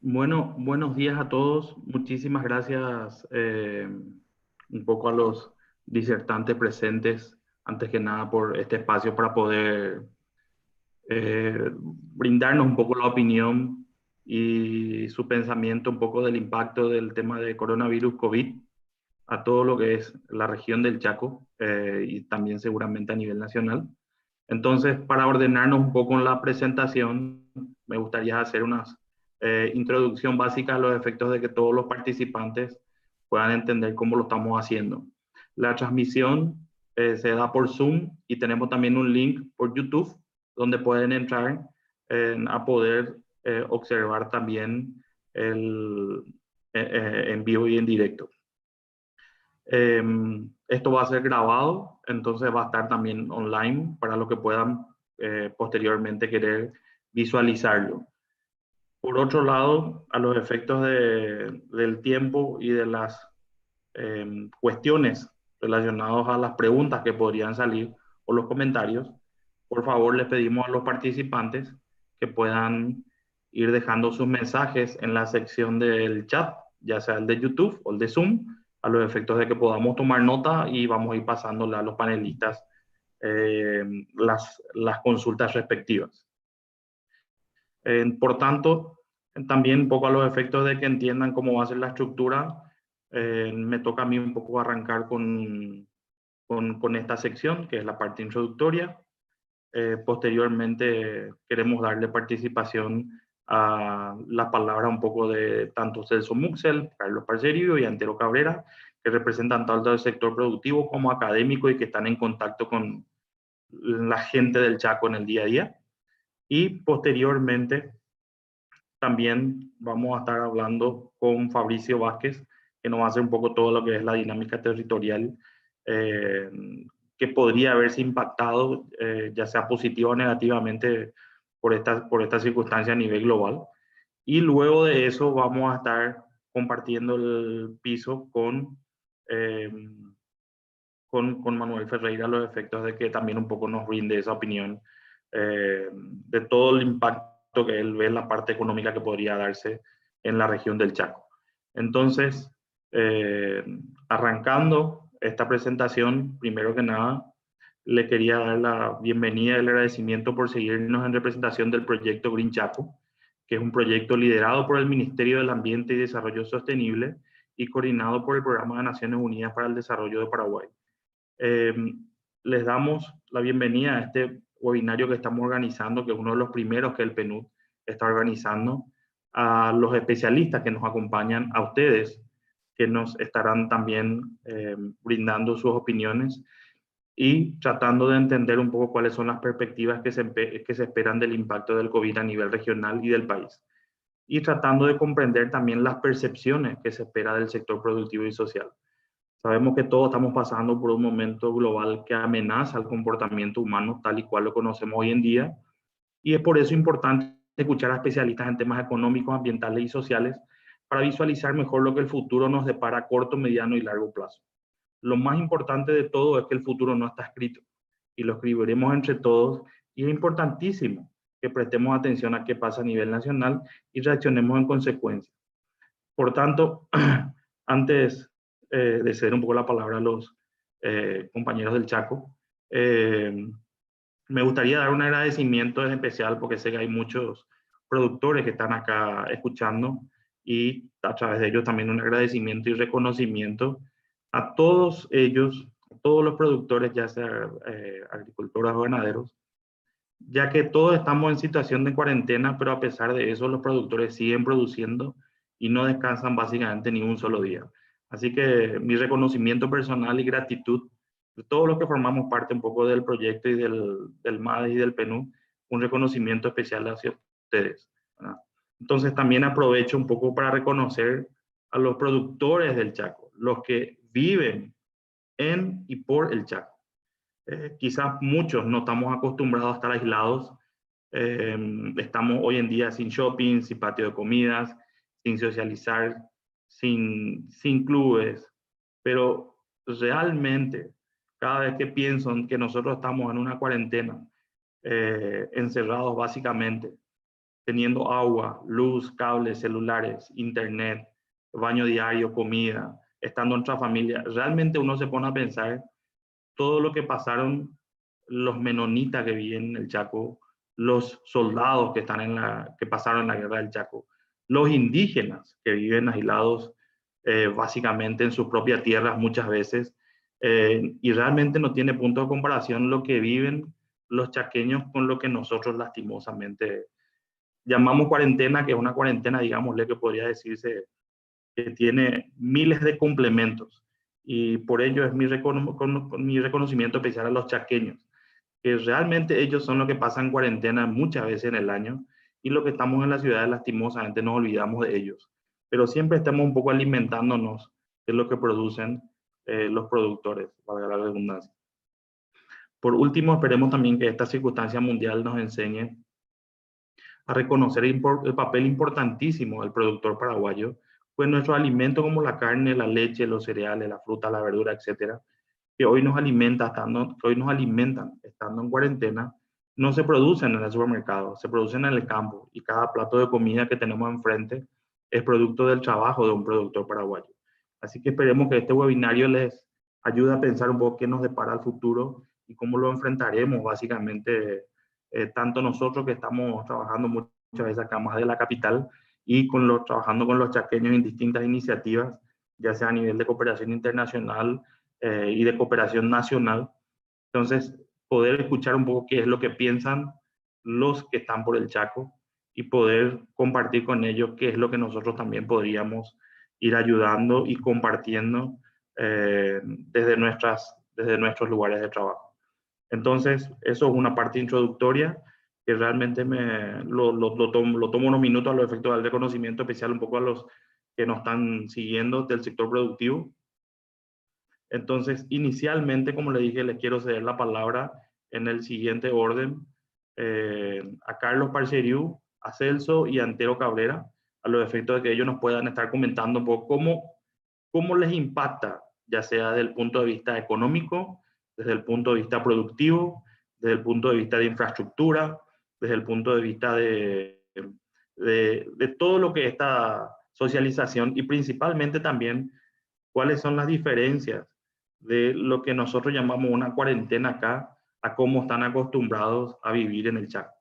Bueno, buenos días a todos. Muchísimas gracias un poco a los disertantes presentes, antes que nada por este espacio para poder brindarnos un poco la opinión y su pensamiento un poco del impacto del tema de coronavirus COVID a todo lo que es la región del Chaco y también seguramente a nivel nacional. Entonces, para ordenarnos un poco en la presentación, me gustaría hacer una introducción básica a los efectos de que todos los participantes puedan entender cómo lo estamos haciendo. La transmisión se da por Zoom y tenemos también un link por YouTube donde pueden entrar a poder observar también el, en vivo y en directo. Eh, Esto va a ser grabado, entonces va a estar también online para los que puedan posteriormente querer visualizarlo. Por otro lado, a los efectos del tiempo y de las cuestiones relacionadas a las preguntas que podrían salir o los comentarios, por favor les pedimos a los participantes que puedan ir dejando sus mensajes en la sección del chat, ya sea el de YouTube o el de Zoom, a los efectos de que podamos tomar nota y vamos a ir pasándole a los panelistas eh, las consultas respectivas. Por tanto, también un poco a los efectos de que entiendan cómo va a ser la estructura, me toca a mí un poco arrancar con esta sección, que es la parte introductoria. Posteriormente, queremos darle participación a la palabra un poco de tanto Celso Muxel, Carlos Parcerio y Antero Cabrera, que representan tanto el sector productivo como académico y que están en contacto con la gente del Chaco en el día a día. Y posteriormente, también vamos a estar hablando con Fabricio Vázquez, que nos va a hacer un poco todo lo que es la dinámica territorial eh, que podría haberse impactado, ya sea positiva o negativamente, por esta circunstancia a nivel global. Y luego de eso vamos a estar compartiendo el piso eh, con Manuel Ferreira, los efectos de que también un poco nos brinde esa opinión de todo el impacto que él ve en la parte económica que podría darse en la región del Chaco. Entonces, eh, arrancando esta presentación, primero que nada, le quería dar la bienvenida y el agradecimiento por seguirnos en representación del proyecto Green Chaco, que es un proyecto liderado por el Ministerio del Ambiente y Desarrollo Sostenible y coordinado por el Programa de Naciones Unidas para el Desarrollo de Paraguay. Eh, Les damos la bienvenida a este webinario que estamos organizando, que es uno de los primeros que el PNUD está organizando, a los especialistas que nos acompañan, a ustedes, que nos estarán también brindando sus opiniones y tratando de entender un poco cuáles son las perspectivas que se esperan del impacto del COVID a nivel regional y del país. Y tratando de comprender también las percepciones que se espera del sector productivo y social. Sabemos que todos estamos pasando por un momento global que amenaza el comportamiento humano tal y cual lo conocemos hoy en día, y es por eso importante escuchar a especialistas en temas económicos, ambientales y sociales para visualizar mejor lo que el futuro nos depara a corto, mediano y largo plazo. Lo más importante de todo es que el futuro no está escrito y lo escribiremos entre todos, y es importantísimo que prestemos atención a qué pasa a nivel nacional y reaccionemos en consecuencia. Por tanto, antes de ceder un poco la palabra a los compañeros del Chaco, eh, me gustaría dar un agradecimiento en especial porque sé que hay muchos productores que están acá escuchando, y a través de ellos también un agradecimiento y reconocimiento a todos ellos, a todos los productores, ya sea agricultores o ganaderos, ya que todos estamos en situación de cuarentena, pero a pesar de eso los productores siguen produciendo y no descansan básicamente ni un solo día. Así que mi reconocimiento personal y gratitud de todos los que formamos parte un poco del proyecto y del MADES y del PNUD, un reconocimiento especial hacia ustedes, ¿verdad? Entonces también aprovecho un poco para reconocer a los productores del Chaco, los que viven en y por el Chaco. Quizás muchos no estamos acostumbrados a estar aislados. Estamos hoy en día sin shopping, sin patio de comidas, sin socializar, sin clubes, pero realmente cada vez que pienso en que nosotros estamos en una cuarentena, encerrados básicamente, teniendo agua, luz, cables, celulares, internet, baño diario, comida, estando en nuestra familia, realmente uno se pone a pensar todo lo que pasaron los menonitas que viven en el Chaco, los soldados que, que pasaron en la guerra del Chaco, los indígenas que viven aislados básicamente en sus propias tierras muchas veces, y realmente no tiene punto de comparación lo que viven los chaqueños con lo que nosotros lastimosamente llamamos cuarentena, que es una cuarentena, digámosle, que podría decirse que tiene miles de complementos. Y por ello es mi reconocimiento especial a los chaqueños, que realmente ellos son los que pasan cuarentena muchas veces en el año, y los que estamos en la ciudad lastimosamente nos olvidamos de ellos. Pero siempre estamos un poco alimentándonos de lo que producen los productores, valga la redundancia. Por último, esperemos también que esta circunstancia mundial nos enseñe a reconocer el papel importantísimo del productor paraguayo, pues nuestros alimentos como la carne, la leche, los cereales, la fruta, la verdura, etcétera, que hoy nos alimentan estando en cuarentena, no se producen en el supermercado, se producen en el campo, y cada plato de comida que tenemos enfrente es producto del trabajo de un productor paraguayo. Así que esperemos que este webinario les ayude a pensar un poco qué nos depara el futuro y cómo lo enfrentaremos básicamente, tanto nosotros que estamos trabajando muchas veces acá más de la capital, y trabajando con los chaqueños en distintas iniciativas, ya sea a nivel de cooperación internacional y de cooperación nacional. Entonces, poder escuchar un poco qué es lo que piensan los que están por el Chaco, y poder compartir con ellos qué es lo que nosotros también podríamos ir ayudando y compartiendo desde nuestros lugares de trabajo. Entonces, eso es una parte introductoria que realmente lo tomo unos minutos a los efectos del reconocimiento especial un poco a los que nos están siguiendo del sector productivo. Entonces, inicialmente, como le dije, les quiero ceder la palabra en el siguiente orden a Carlos Parceriu, a Celso y a Antero Cabrera, a los efectos de que ellos nos puedan estar comentando un poco cómo les impacta, ya sea desde el punto de vista económico, desde el punto de vista productivo, desde el punto de vista de infraestructura, desde el punto de vista de todo lo que esta socialización, y principalmente también cuáles son las diferencias de lo que nosotros llamamos una cuarentena acá a cómo están acostumbrados a vivir en el Chaco.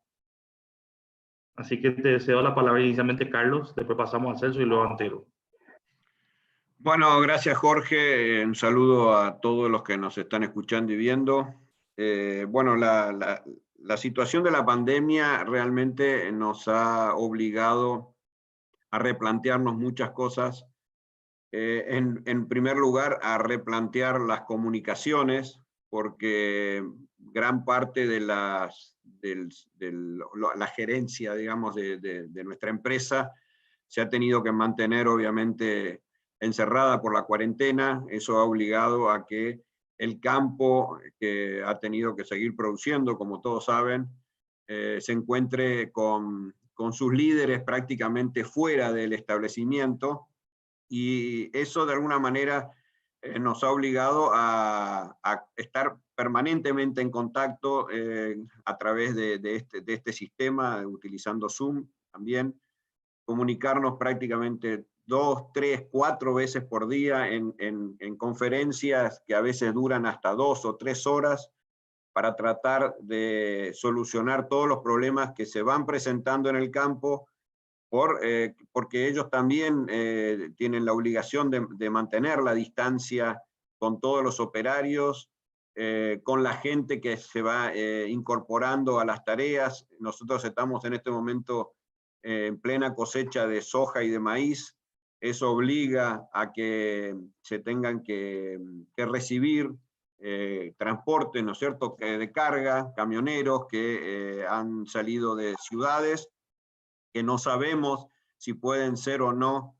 Así que te cedo la palabra inicialmente, Carlos, después pasamos a Celso y luego a Antero. Bueno, gracias Jorge, un saludo a todos los que nos están escuchando y viendo. Bueno, la situación de la pandemia realmente nos ha obligado a replantearnos muchas cosas. En primer lugar, a replantear las comunicaciones, porque gran parte de la gerencia, digamos, de nuestra empresa se ha tenido que mantener, obviamente, encerrada por la cuarentena. Eso ha obligado a que el campo, que ha tenido que seguir produciendo, como todos saben, se encuentre con sus líderes prácticamente fuera del establecimiento, y eso de alguna manera nos ha obligado a estar permanentemente en contacto a través de este sistema, utilizando Zoom también, comunicarnos prácticamente 2, 3, 4 veces por día en conferencias que a veces duran hasta 2 o 3 horas, para tratar de solucionar todos los problemas que se van presentando en el campo, porque ellos también tienen la obligación de mantener la distancia con todos los operarios, con la gente que se va incorporando a las tareas. Nosotros estamos en este momento en plena cosecha de soja y de maíz. Eso obliga a que se tengan que recibir transportes, ¿no es cierto?, de carga, camioneros que han salido de ciudades, que no sabemos si pueden ser o no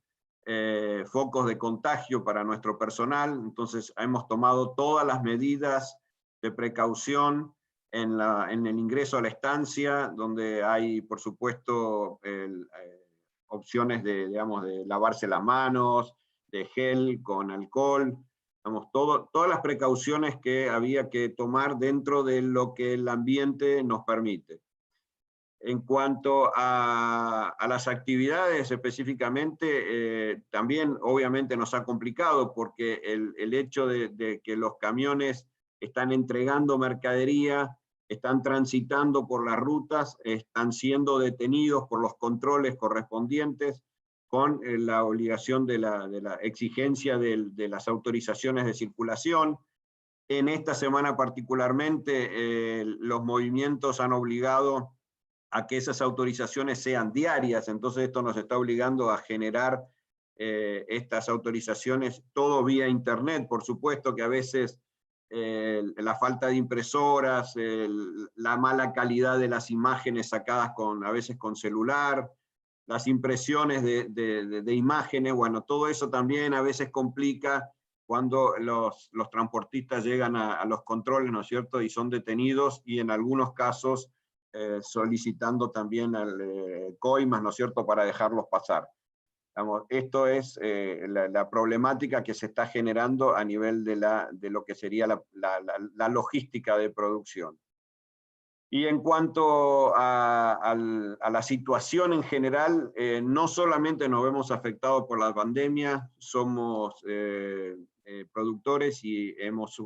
focos de contagio para nuestro personal. Entonces hemos tomado todas las medidas de precaución en el ingreso a la estancia, donde hay, por supuesto, opciones digamos, de lavarse las manos, de gel con alcohol, digamos, todas las precauciones que había que tomar dentro de lo que el ambiente nos permite. En cuanto a las actividades específicamente, también obviamente nos ha complicado porque el hecho de que los camiones están entregando mercadería, están transitando por las rutas, están siendo detenidos por los controles correspondientes con la obligación de la exigencia de las autorizaciones de circulación. En esta semana particularmente, los movimientos han obligado a que esas autorizaciones sean diarias, entonces esto nos está obligando a generar estas autorizaciones todo vía internet. Por supuesto que a veces la falta de impresoras, la mala calidad de las imágenes sacadas a veces con celular, las impresiones de imágenes, bueno, todo eso también a veces complica cuando los transportistas llegan a los controles, ¿no es cierto?, y son detenidos, y en algunos casos solicitando también coimas, ¿no es cierto?, para dejarlos pasar. Digamos, esto es la problemática que se está generando a nivel de lo que sería la logística de producción. Y en cuanto a la situación en general, no solamente nos vemos afectados por la pandemia, somos productores y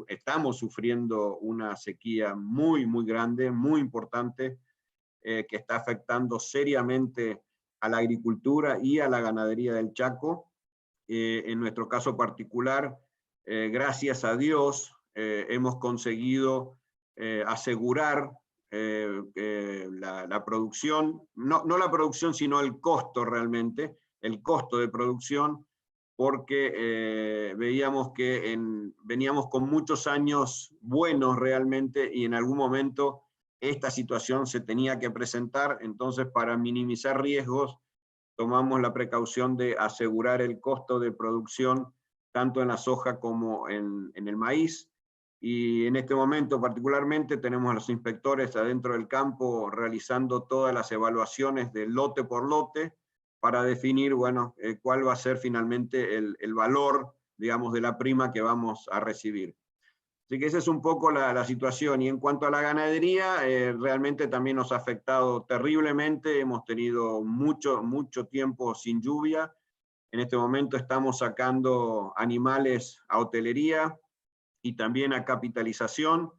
estamos sufriendo una sequía muy, muy grande, muy importante, que está afectando seriamente a la agricultura y a la ganadería del Chaco. En nuestro caso particular, gracias a Dios, hemos conseguido asegurar la producción, no la producción, sino el costo realmente, el costo de producción, porque veíamos que veníamos con muchos años buenos realmente y en algún momento esta situación se tenía que presentar, entonces para minimizar riesgos tomamos la precaución de asegurar el costo de producción tanto en la soja como en el maíz. Y en este momento particularmente tenemos a los inspectores adentro del campo realizando todas las evaluaciones de lote por lote para definir, bueno, cuál va a ser finalmente el valor, digamos, de la prima que vamos a recibir. Así que esa es un poco la situación. Y en cuanto a la ganadería, realmente también nos ha afectado terriblemente. Hemos tenido mucho tiempo sin lluvia. En este momento estamos sacando animales a hotelería y también a capitalización,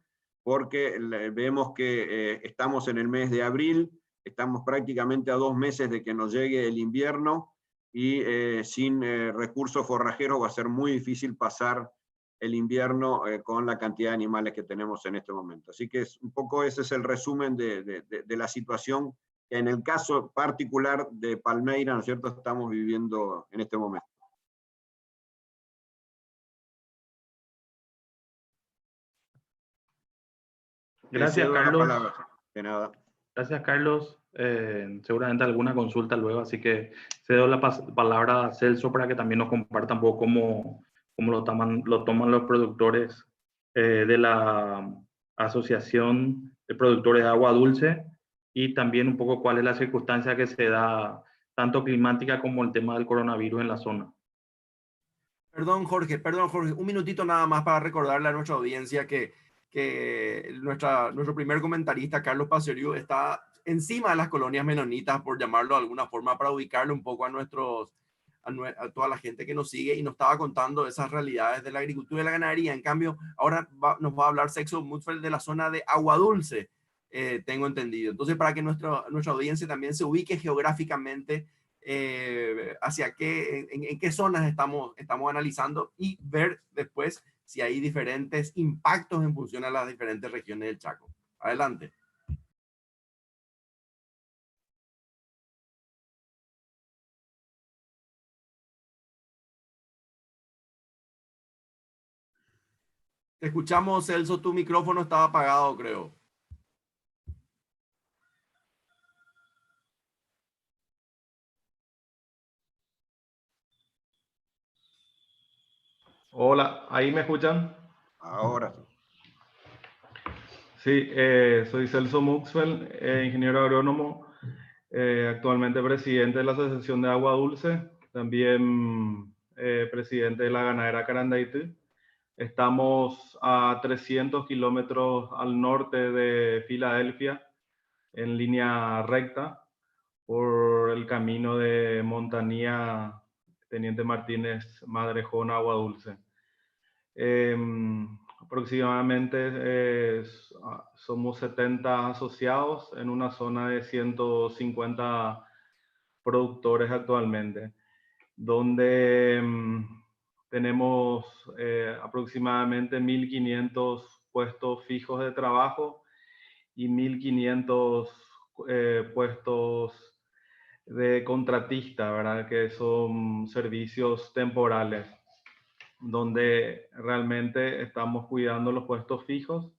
porque vemos que estamos en el mes de abril, estamos prácticamente a 2 meses de que nos llegue el invierno y sin recursos forrajeros va a ser muy difícil pasar el invierno con la cantidad de animales que tenemos en este momento. Así que un poco ese es el resumen de la situación que en el caso particular de Palmeira, ¿no es cierto?, estamos viviendo en este momento. Gracias, Carlos. De nada. Gracias, Carlos. Seguramente alguna consulta luego, así que cedo la palabra a Celso para que también nos comparta un poco cómo lo toman los productores de la Asociación de Productores de Agua Dulce y también un poco cuál es la circunstancia que se da, tanto climática como el tema del coronavirus en la zona. Perdón, Jorge, un minutito nada más para recordarle a nuestra audiencia que nuestro primer comentarista, Carlos Pastoriu, está encima de las colonias menonitas, por llamarlo de alguna forma, para ubicarle un poco a toda la gente que nos sigue, y nos estaba contando esas realidades de la agricultura y la ganadería. En cambio, ahora nos va a hablar Celso Muxfeld de la zona de Agua Dulce, tengo entendido. Entonces, para que nuestra audiencia también se ubique geográficamente hacia en qué zonas estamos analizando, y ver después si hay diferentes impactos en función a las diferentes regiones del Chaco. Adelante. Te escuchamos, Celso, tu micrófono estaba apagado, creo. Hola, ¿ahí me escuchan? Ahora sí. Soy Celso Muxfeld, ingeniero agrónomo, actualmente presidente de la Asociación de Agua Dulce, también presidente de la ganadera Carandaití. Estamos a 300 kilómetros al norte de Filadelfia, en línea recta por el camino de Montanía, Teniente Martínez, Madrejón, Agua Dulce. Aproximadamente somos 70 asociados en una zona de 150 productores actualmente, donde tenemos aproximadamente 1.500 puestos fijos de trabajo y 1.500 puestos de contratista, ¿verdad? Que son servicios temporales, donde realmente estamos cuidando los puestos fijos,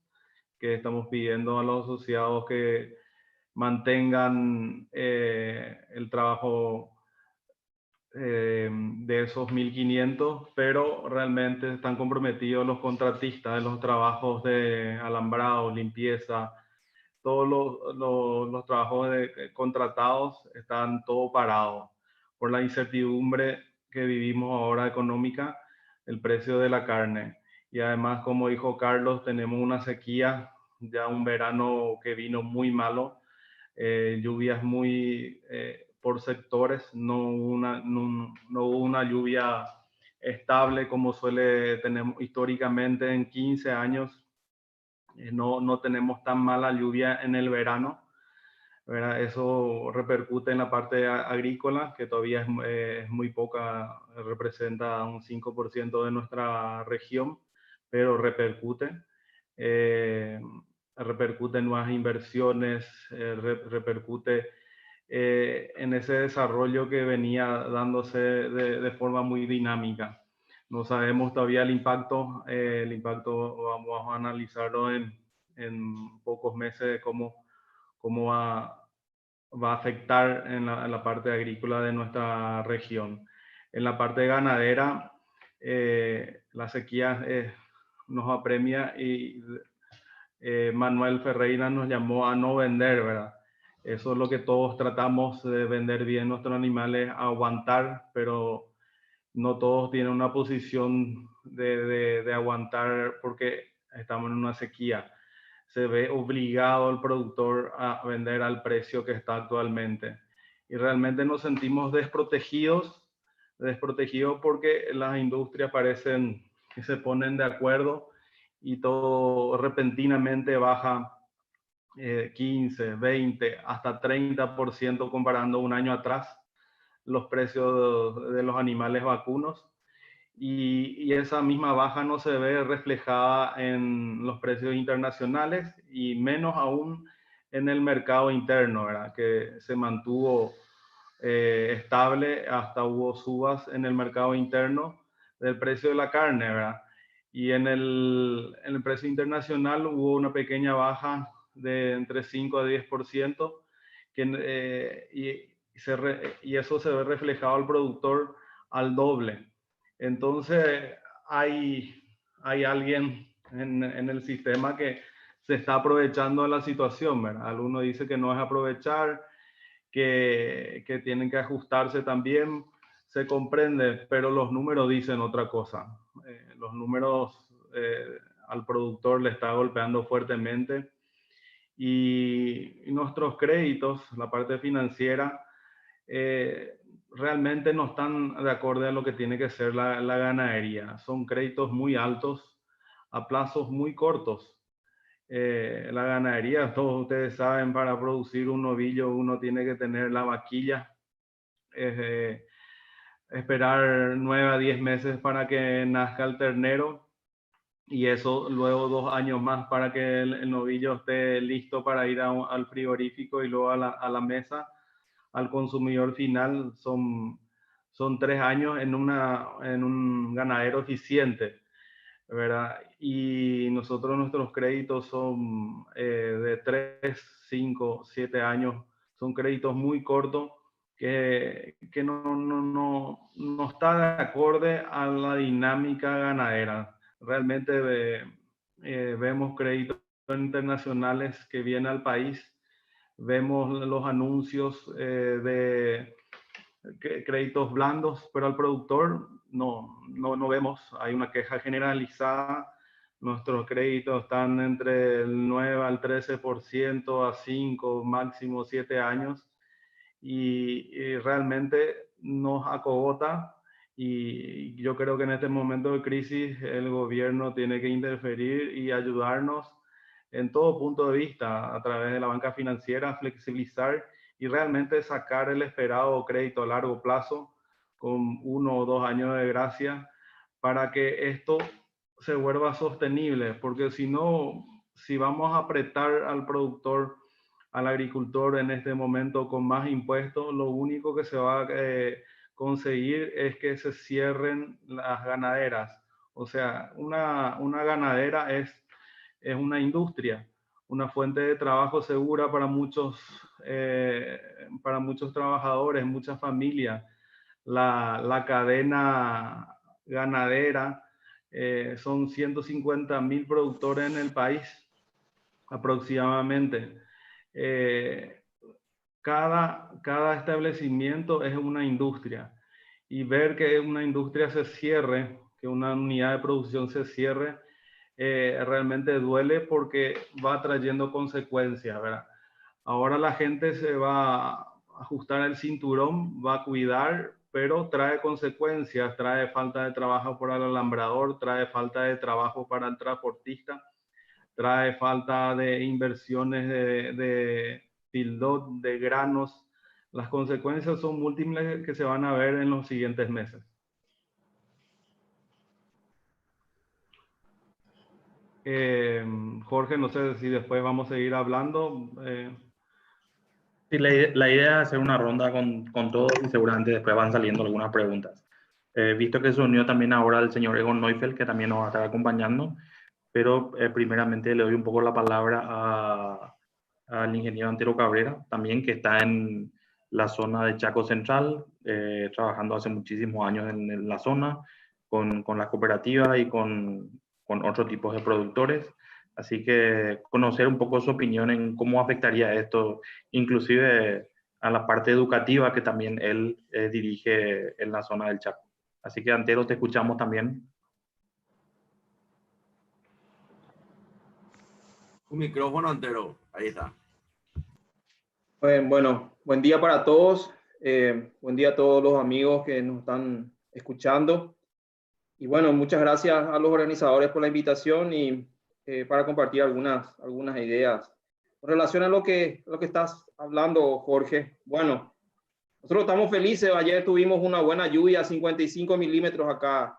que estamos pidiendo a los asociados que mantengan el trabajo de esos 1.500, pero realmente están comprometidos los contratistas de los trabajos de alambrado, limpieza, todos los trabajos contratados están todo parados por la incertidumbre que vivimos ahora económica, el precio de la carne. Y además, como dijo Carlos, tenemos una sequía, ya un verano que vino muy malo, lluvias muy por sectores, no hubo una lluvia estable como suele tener históricamente en 15 años. No tenemos tan mala lluvia en el verano, ¿verdad? Eso repercute en la parte agrícola, que todavía es muy poca, representa un 5% de nuestra región, pero repercute. Repercute en nuevas inversiones, repercute en ese desarrollo que venía dándose de forma muy dinámica. No sabemos todavía el impacto vamos a analizarlo en pocos meses, cómo va a afectar en la parte agrícola de nuestra región. En la parte ganadera, la sequía nos apremia y Manuel Ferreira nos llamó a no vender, ¿verdad? Eso es lo que todos tratamos de vender bien nuestros animales, aguantar, pero no todos tienen una posición de aguantar porque estamos en una sequía. Se ve obligado el productor a vender al precio que está actualmente. Y realmente nos sentimos desprotegidos porque las industrias parecen que se ponen de acuerdo y todo repentinamente baja 15, 20, hasta 30% comparando un año atrás los precios de los animales vacunos. Y esa misma baja no se ve reflejada en los precios internacionales y menos aún en el mercado interno, ¿verdad? Que se mantuvo estable, hasta hubo subas en el mercado interno del precio de la carne, ¿verdad? Y en el precio internacional hubo una pequeña baja de entre 5 a 10%, y eso se ve reflejado al productor al doble. Entonces hay alguien en el sistema que se está aprovechando de la situación, ¿verdad? Alguno dice que no es aprovechar, que tienen que ajustarse también, se comprende, pero los números dicen otra cosa. Los números al productor le está golpeando fuertemente y nuestros créditos, la parte financiera, realmente no están de acuerdo a lo que tiene que ser la ganadería. Son créditos muy altos a plazos muy cortos. La ganadería, todos ustedes saben, para producir un novillo uno tiene que tener la vaquilla, esperar 9 a 10 meses para que nazca el ternero y eso luego 2 años más para que el novillo esté listo para ir al frigorífico y luego a la mesa al consumidor final. Son 3 años en un ganadero eficiente, ¿verdad? Y nuestros créditos son de 3, 5, 7 años. Son créditos muy cortos que no está de acorde a la dinámica ganadera. Realmente vemos créditos internacionales que vienen al país, vemos los anuncios de créditos blandos, pero al productor no vemos. Hay una queja generalizada Nuestros créditos están entre el 9 al 13% a 5, máximo 7 años. Y realmente nos acogota, y yo creo que en este momento de crisis el gobierno tiene que interferir y ayudarnos en todo punto de vista a través de la banca financiera, flexibilizar y realmente sacar el esperado crédito a largo plazo con 1 o 2 años de gracia para que esto se vuelva sostenible, porque si no, si vamos a apretar al productor, al agricultor en este momento con más impuestos, lo único que se va a conseguir es que se cierren las ganaderas. O sea, una ganadera es una industria, una fuente de trabajo segura para muchos trabajadores, muchas familias. La cadena ganadera son 150.000 productores en el país aproximadamente. Cada establecimiento es una industria, y ver que una industria se cierre, que una unidad de producción se cierre, realmente duele porque va trayendo consecuencias, ¿verdad? Ahora la gente se va a ajustar el cinturón, va a cuidar, pero trae consecuencias, trae falta de trabajo para el alambrador, trae falta de trabajo para el transportista, trae falta de inversiones de feedlot, de granos. Las consecuencias son múltiples que se van a ver en los siguientes meses. Jorge, no sé si después vamos a seguir hablando. Sí, la idea es hacer una ronda con todos y seguramente después van saliendo algunas preguntas. Visto que se unió también ahora el señor Egon Neufeld, que también nos va a estar acompañando, pero primeramente le doy un poco la palabra al ingeniero Antero Cabrera, también que está en la zona de Chaco Central, trabajando hace muchísimos años en la zona, con las cooperativas y con otros tipos de productores. Así que conocer un poco su opinión en cómo afectaría esto, inclusive a la parte educativa que también él dirige en la zona del Chaco. Así que Antero, te escuchamos también. Un micrófono entero, ahí está. Bueno, buen día para todos. Buen día a todos los amigos que nos están escuchando. Y bueno, muchas gracias a los organizadores por la invitación y para compartir algunas ideas. En relación a lo que estás hablando, Jorge, bueno, nosotros estamos felices. Ayer tuvimos una buena lluvia, 55 milímetros acá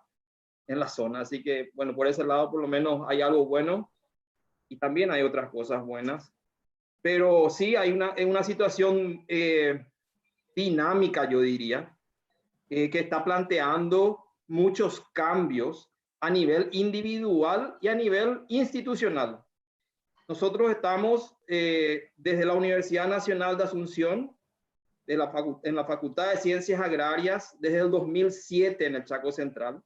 en la zona. Así que, bueno, por ese lado por lo menos hay algo bueno, y también hay otras cosas buenas. Pero sí hay una situación dinámica, yo diría, que está planteando muchos cambios a nivel individual y a nivel institucional. Nosotros estamos desde la Universidad Nacional de Asunción, en la Facultad de Ciencias Agrarias, desde el 2007 en el Chaco Central.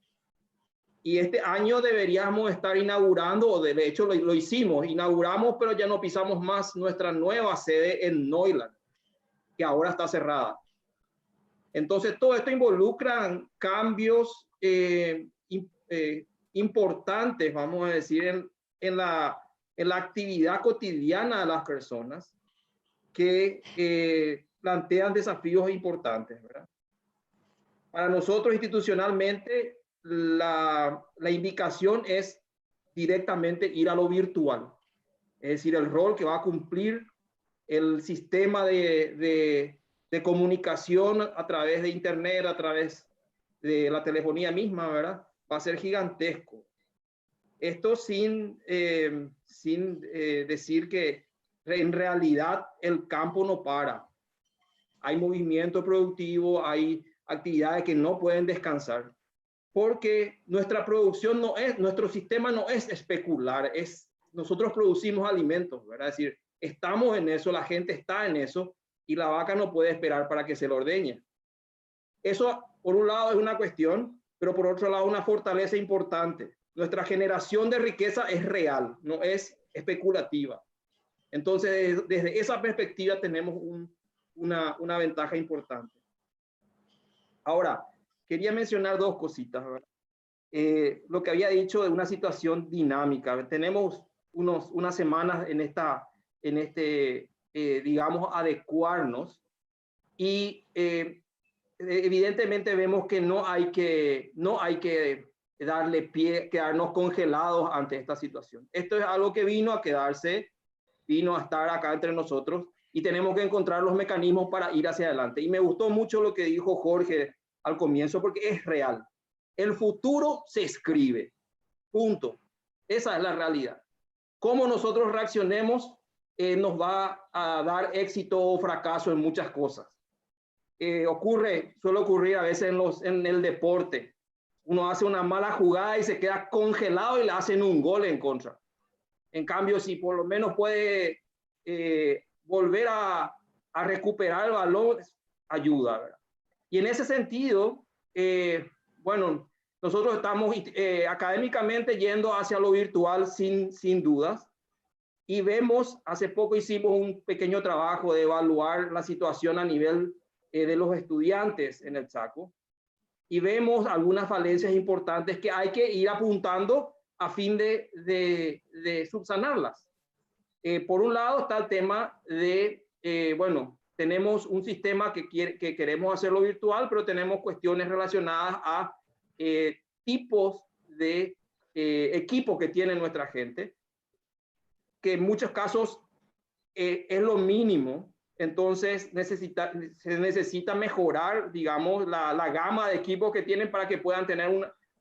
Y este año deberíamos estar inaugurando, o de hecho lo hicimos, inauguramos, pero ya no pisamos más nuestra nueva sede en Neuland, que ahora está cerrada. Entonces, todo esto involucra cambios importantes, vamos a decir, en la actividad cotidiana de las personas, que plantean desafíos importantes, ¿verdad? Para nosotros institucionalmente, la indicación es directamente ir a lo virtual, es decir, el rol que va a cumplir el sistema de comunicación a través de internet, a través de la telefonía misma, ¿verdad? Va a ser gigantesco. Esto sin decir que en realidad el campo no para. Hay movimiento productivo, hay actividades que no pueden descansar, porque nuestra producción no es, nuestro sistema no es especular, nosotros producimos alimentos, ¿verdad? Es decir, estamos en eso, la gente está en eso, y la vaca no puede esperar para que se lo ordeñe. Eso, por un lado, es una cuestión, pero por otro lado, una fortaleza importante. Nuestra generación de riqueza es real, no es especulativa. Entonces, desde esa perspectiva tenemos una ventaja importante. Ahora, quería mencionar dos cositas, ¿verdad? lo que había dicho de una situación dinámica. Tenemos unas semanas digamos, adecuarnos y evidentemente vemos que no hay que darle pie, quedarnos congelados ante esta situación. Esto es algo que vino a quedarse, vino a estar acá entre nosotros y tenemos que encontrar los mecanismos para ir hacia adelante. Y me gustó mucho lo que dijo Jorge al comienzo porque es real. El futuro se escribe, punto. Esa es la realidad. Cómo nosotros reaccionemos nos va a dar éxito o fracaso en muchas cosas. Suele ocurrir a veces en el deporte. Uno hace una mala jugada y se queda congelado y le hacen un gol en contra. En cambio, si por lo menos puede volver a recuperar el balón, ayuda, ¿verdad? Y en ese sentido, bueno, nosotros estamos académicamente yendo hacia lo virtual sin dudas. Y vemos, hace poco hicimos un pequeño trabajo de evaluar la situación a nivel de los estudiantes en el Chaco. Y vemos algunas falencias importantes que hay que ir apuntando a fin de subsanarlas. Por un lado está el tema de, bueno, tenemos un sistema que queremos hacerlo virtual, pero tenemos cuestiones relacionadas a tipos de equipo que tiene nuestra gente, que en muchos casos es lo mínimo. Entonces se necesita mejorar, digamos, la gama de equipos que tienen para que puedan tener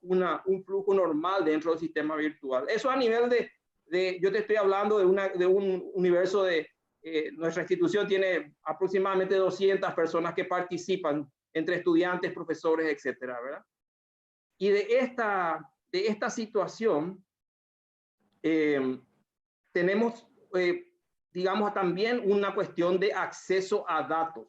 un flujo normal dentro del sistema virtual. Eso a nivel yo te estoy hablando de un universo nuestra institución tiene aproximadamente 200 personas que participan entre estudiantes, profesores, etcétera, ¿verdad? Y de esta situación tenemos, digamos, también una cuestión de acceso a datos.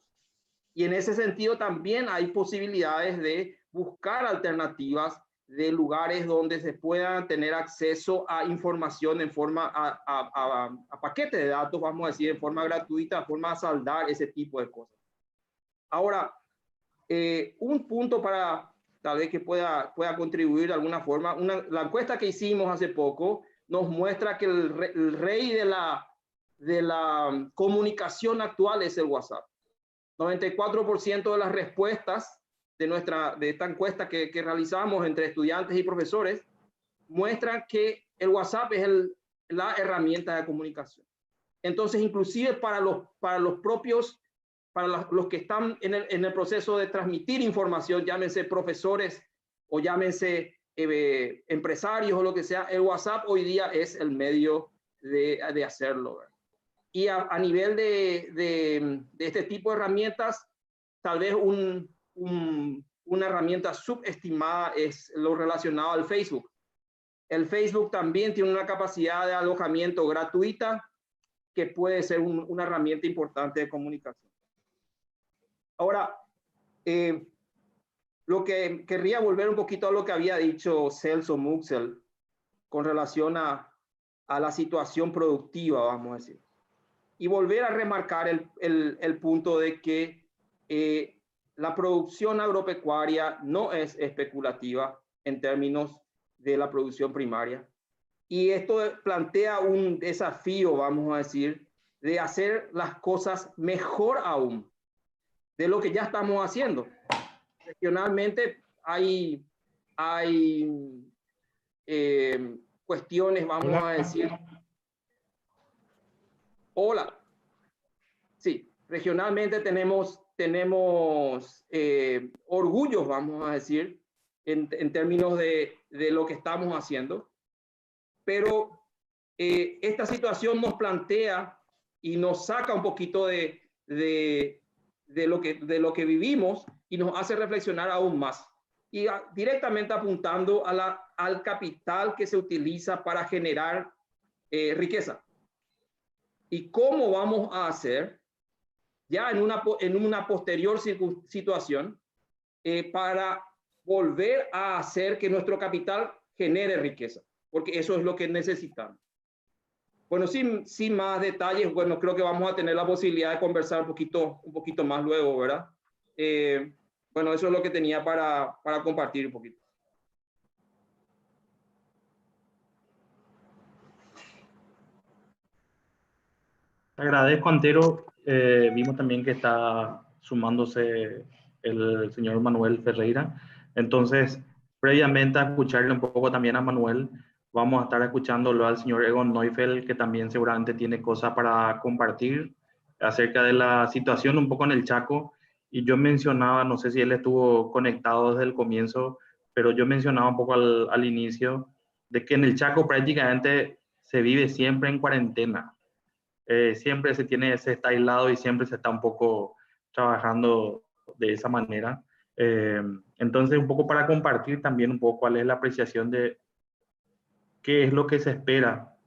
Y en ese sentido también hay posibilidades de buscar alternativas de lugares donde se puedan tener acceso a información en forma, a paquetes de datos, vamos a decir, en forma gratuita, en forma de saldar ese tipo de cosas. Ahora, un punto para tal vez que pueda contribuir de alguna forma, la encuesta que hicimos hace poco nos muestra que el rey de la comunicación actual es el WhatsApp. 94% de las respuestas de esta encuesta que realizamos entre estudiantes y profesores muestran que el WhatsApp es la herramienta de comunicación. Entonces, inclusive para los que están en el proceso de transmitir información, llámense profesores o llámense empresarios o lo que sea, el WhatsApp hoy día es el medio de hacerlo, ¿verdad? Y a nivel de este tipo de herramientas, tal vez una herramienta subestimada es lo relacionado al Facebook. El Facebook también tiene una capacidad de alojamiento gratuita que puede ser una herramienta importante de comunicación. Ahora, lo que querría volver un poquito a lo que había dicho Celso Muxel con relación a la situación productiva, vamos a decir. Y volver a remarcar el punto de que la producción agropecuaria no es especulativa en términos de la producción primaria. Y esto plantea un desafío, vamos a decir, de hacer las cosas mejor aún de lo que ya estamos haciendo. Regionalmente hay cuestiones, vamos a decir. Hola. Sí, regionalmente tenemos orgullos, vamos a decir, en términos de lo que estamos haciendo. Pero esta situación nos plantea y nos saca un poquito de lo que vivimos y nos hace reflexionar aún más. Y directamente apuntando al capital que se utiliza para generar riqueza. ¿Y cómo vamos a hacer ya en una posterior situación para volver a hacer que nuestro capital genere riqueza? Porque eso es lo que necesitamos. Bueno, sin más detalles, bueno, creo que vamos a tener la posibilidad de conversar un poquito más luego, ¿verdad? Bueno, eso es lo que tenía para compartir un poquito. Te agradezco, Antero. Vimos también que está sumándose el señor Manuel Ferreira. Entonces, previamente a escucharle un poco también a Manuel, vamos a estar escuchándolo al señor Egon Neufeld, que también seguramente tiene cosas para compartir acerca de la situación un poco en el Chaco. Y yo mencionaba, no sé si él estuvo conectado desde el comienzo, pero yo mencionaba un poco al inicio de que en el Chaco prácticamente se vive siempre en cuarentena. Siempre se está aislado y siempre se está un poco trabajando de esa manera. Entonces, un poco para compartir también un poco cuál es la apreciación de qué es lo que se espera,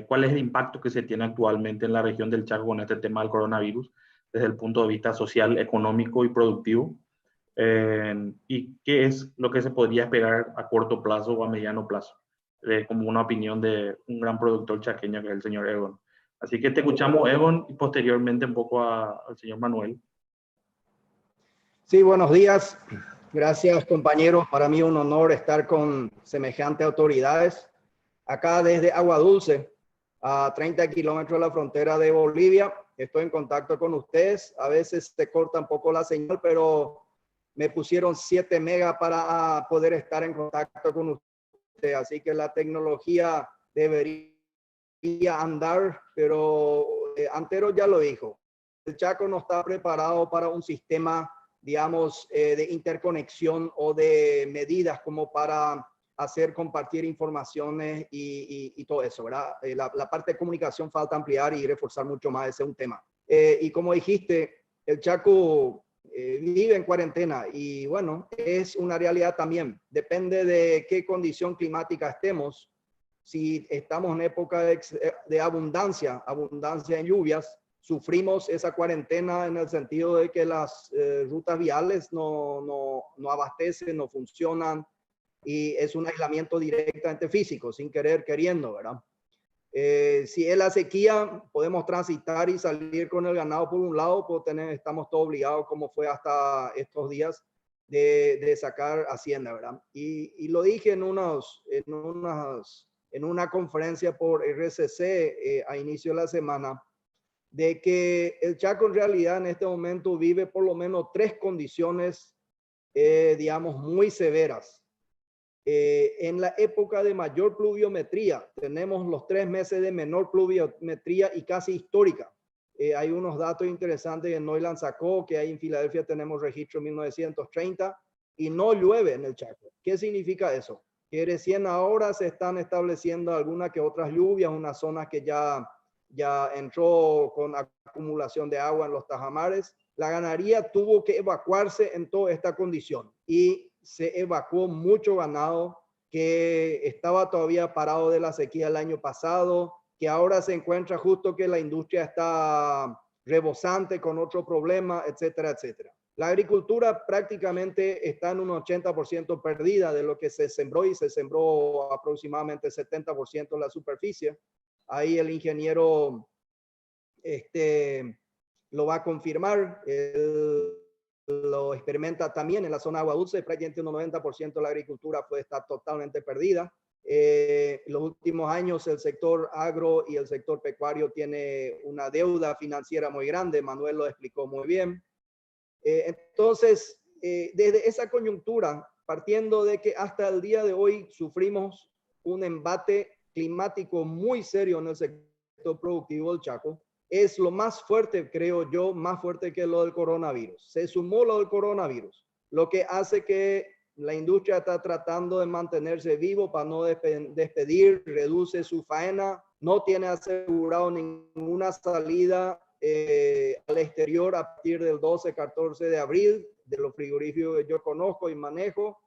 cuál es el impacto que se tiene actualmente en la región del Chaco con este tema del coronavirus, desde el punto de vista social, económico y productivo, y qué es lo que se podría esperar a corto plazo o a mediano plazo, como una opinión de un gran productor chaqueño que es el señor Egon. Así que te escuchamos, Egon, y posteriormente un poco al señor Manuel. Sí, buenos días. Gracias, compañeros. Para mí un honor estar con semejantes autoridades. Acá desde Agua Dulce, a 30 kilómetros de la frontera de Bolivia. Estoy en contacto con ustedes. A veces se corta un poco la señal, pero me pusieron 7 megas para poder estar en contacto con ustedes. Así que la tecnología debería andar, pero Antero ya lo dijo. El Chaco no está preparado para un sistema, digamos, de interconexión o de medidas como para hacer compartir informaciones y todo eso, ¿verdad? La parte de comunicación falta ampliar y reforzar mucho más, ese es un tema. Y como dijiste, el Chaco vive en cuarentena y bueno, es una realidad también. Depende de qué condición climática estemos. Si estamos en época de abundancia en lluvias, sufrimos esa cuarentena en el sentido de que las rutas viales no abastecen, no funcionan, y es un aislamiento directamente físico, sin querer, queriendo, ¿verdad? Si es la sequía, podemos transitar y salir con el ganado por un lado, estamos todos obligados, como fue hasta estos días, de sacar hacienda, ¿verdad? Y lo dije en una conferencia por RCC a inicio de la semana, de que el Chaco en realidad en este momento vive por lo menos 3 condiciones, digamos, muy severas. En la época de mayor pluviometría, tenemos los 3 meses de menor pluviometría y casi histórica. Hay unos datos interesantes que Neuland sacó, que ahí en Filadelfia tenemos registro en 1930 y no llueve en el Chaco. ¿Qué significa eso? Que recién ahora se están estableciendo algunas que otras lluvias, unas zonas que ya entró con acumulación de agua en los tajamares. La ganadería tuvo que evacuarse en toda esta condición y se evacuó mucho ganado que estaba todavía parado de la sequía el año pasado, que ahora se encuentra justo que la industria está rebosante con otro problema, etcétera, etcétera. La agricultura prácticamente está en un 80% perdida de lo que se sembró, y se sembró aproximadamente 70% de la superficie. Ahí el ingeniero lo va a confirmar. Lo experimenta también en la zona de Agua Dulce. Prácticamente un 90% de la agricultura está totalmente perdida. En los últimos años el sector agro y el sector pecuario tiene una deuda financiera muy grande. Manuel lo explicó muy bien. Entonces, desde esa coyuntura, partiendo de que hasta el día de hoy sufrimos un embate climático muy serio en el sector productivo del Chaco, es lo más fuerte, creo yo, más fuerte que lo del coronavirus. Se sumó lo del coronavirus, lo que hace que la industria está tratando de mantenerse vivo para no despedir, reduce su faena, no tiene asegurado ninguna salida al exterior a partir del 12-14 de abril, de los frigoríficos que yo conozco y manejo.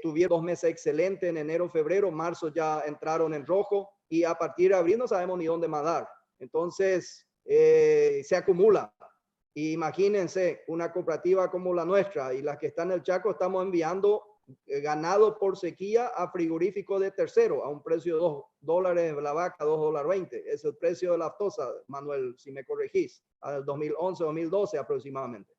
Tuvieron 2 meses excelentes en enero, febrero, marzo ya entraron en rojo, y a partir de abril no sabemos ni dónde mandar. Entonces, se acumula. Imagínense una cooperativa como la nuestra y las que están en el Chaco, estamos enviando ganado por sequía a frigorífico de tercero a un precio de $2 la vaca, $2.20. Es el precio de la aftosa, Manuel, si me corregís, al 2011, 2012 aproximadamente.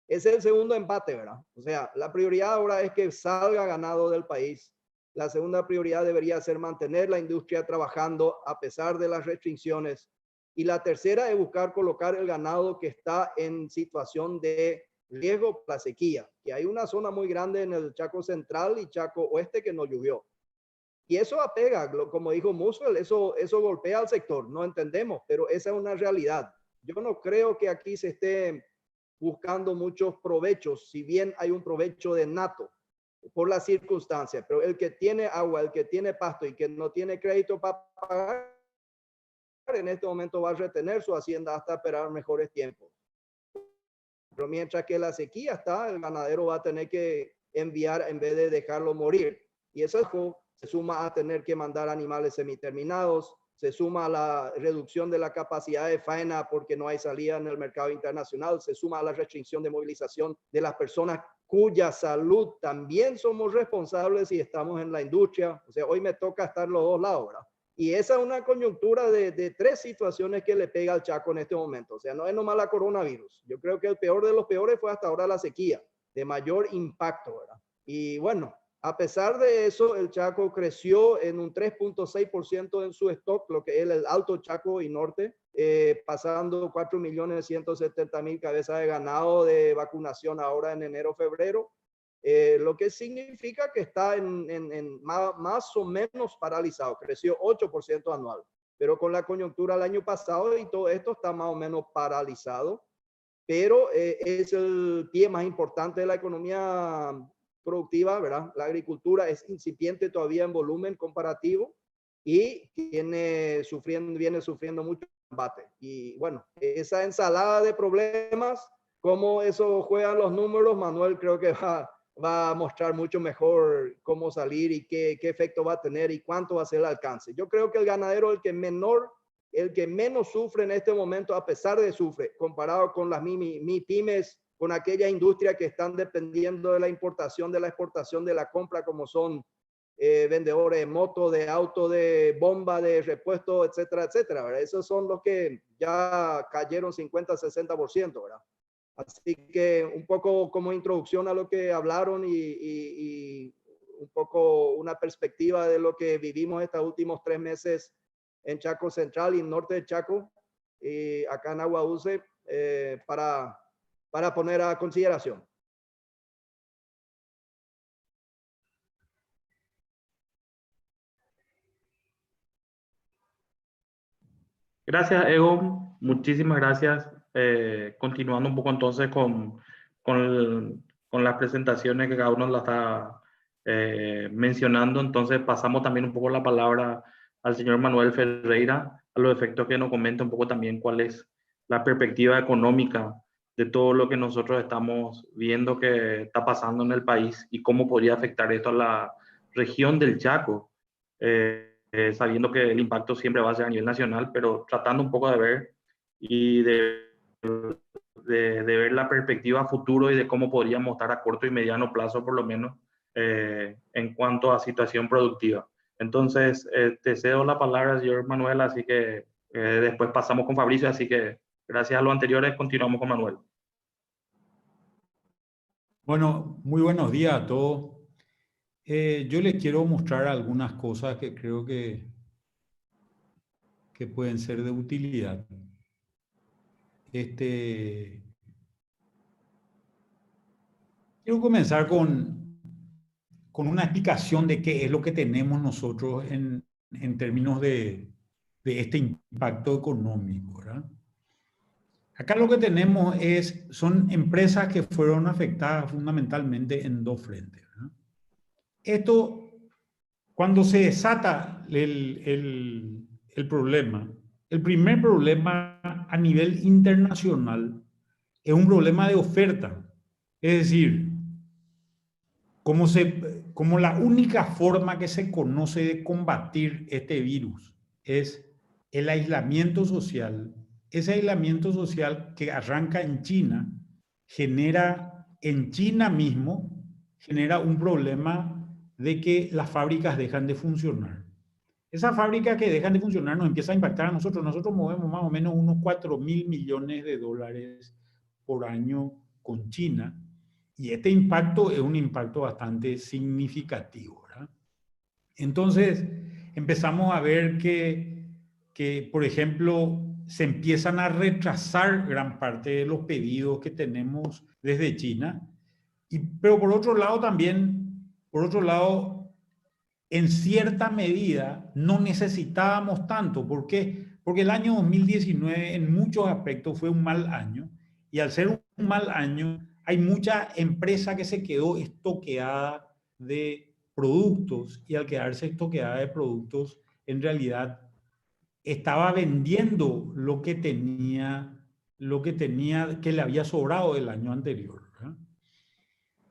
Ese es el segundo empate, ¿verdad? O sea, la prioridad ahora es que salga ganado del país. La segunda prioridad debería ser mantener la industria trabajando a pesar de las restricciones. Y la tercera es buscar colocar el ganado que está en situación de riesgo por la sequía, que hay una zona muy grande en el Chaco Central y Chaco Oeste que no llovió. Y eso apega, como dijo Muswell, eso golpea al sector, no entendemos, pero esa es una realidad. Yo no creo que aquí se esté buscando muchos provechos, si bien hay un provecho de nato por las circunstancias, pero el que tiene agua, el que tiene pasto y que no tiene crédito para pagar, en este momento va a retener su hacienda hasta esperar mejores tiempos. Pero mientras que la sequía está, el ganadero va a tener que enviar en vez de dejarlo morir. Y eso se suma a tener que mandar animales semiterminados, se suma a la reducción de la capacidad de faena porque no hay salida en el mercado internacional, se suma a la restricción de movilización de las personas cuya salud también somos responsables y estamos en la industria. O sea, hoy me toca estar los dos lados, ¿verdad? Y esa es una coyuntura de tres situaciones que le pega al Chaco en este momento. O sea, no es nomás la coronavirus. Yo creo que el peor de los peores fue hasta ahora la sequía, de mayor impacto, ¿verdad? Y bueno, a pesar de eso, el Chaco creció en un 3.6% en su stock, lo que es el Alto Chaco y Norte, pasando 4.170.000 cabezas de ganado de vacunación ahora en enero-febrero. Lo que significa que está en más o menos paralizado, creció 8% anual, pero con la coyuntura del año pasado y todo esto está más o menos paralizado, pero es el pie más importante de la economía productiva, ¿verdad? La agricultura es incipiente todavía en volumen comparativo y viene sufriendo mucho combate. Y bueno, esa ensalada de problemas, cómo eso juegan los números, Manuel creo que va a mostrar mucho mejor cómo salir y qué efecto va a tener y cuánto va a ser el alcance. Yo creo que el ganadero, el que menos sufre en este momento, a pesar de sufre, comparado con las pymes, con aquella industria que están dependiendo de la importación, de la exportación, de la compra, como son vendedores de moto, de auto, de bomba, de repuesto, etcétera, etcétera, ¿verdad? Esos son los que ya cayeron 50, 60%, ¿verdad? Así que un poco como introducción a lo que hablaron y un poco una perspectiva de lo que vivimos estos últimos 3 meses en Chaco Central y norte de Chaco, y acá en Agua Dulce, para poner a consideración. Gracias, Ego. Muchísimas gracias. Continuando un poco entonces con las presentaciones que cada uno la está mencionando, entonces pasamos también un poco la palabra al señor Manuel Ferreira, a los efectos que nos comenta un poco también cuál es la perspectiva económica de todo lo que nosotros estamos viendo que está pasando en el país y cómo podría afectar esto a la región del Chaco. Sabiendo que el impacto siempre va a ser a nivel nacional, pero tratando un poco de ver y de ver la perspectiva futuro y de cómo podríamos estar a corto y mediano plazo, por lo menos, en cuanto a situación productiva. Entonces, te cedo la palabra, señor Manuel, así que después pasamos con Fabricio, así que gracias a los anteriores, continuamos con Manuel. Bueno, muy buenos días a todos. Yo les quiero mostrar algunas cosas que creo que pueden ser de utilidad. Quiero comenzar con una explicación de qué es lo que tenemos nosotros en términos de este impacto económico, ¿verdad? Acá lo que tenemos son empresas que fueron afectadas fundamentalmente en 2 frentes, ¿verdad? Esto, cuando se desata el problema, el primer problema a nivel internacional es un problema de oferta. Es decir, como la única forma que se conoce de combatir este virus es el aislamiento social, ese aislamiento social que arranca en China, genera en China mismo, genera un problema de que las fábricas dejan de funcionar. Esas fábricas que dejan de funcionar nos empieza a impactar a nosotros. Nosotros movemos más o menos unos 4.000 millones de dólares por año con China. Y este impacto es un impacto bastante significativo, ¿verdad? Entonces, empezamos a ver que, por ejemplo, se empiezan a retrasar gran parte de los pedidos que tenemos desde China. Pero por otro lado también, en cierta medida no necesitábamos tanto. ¿Por qué? Porque el año 2019 en muchos aspectos fue un mal año, y al ser un mal año hay mucha empresa que se quedó estoqueada de productos, y al quedarse estoqueada de productos en realidad estaba vendiendo lo que tenía que le había sobrado del año anterior, ¿verdad?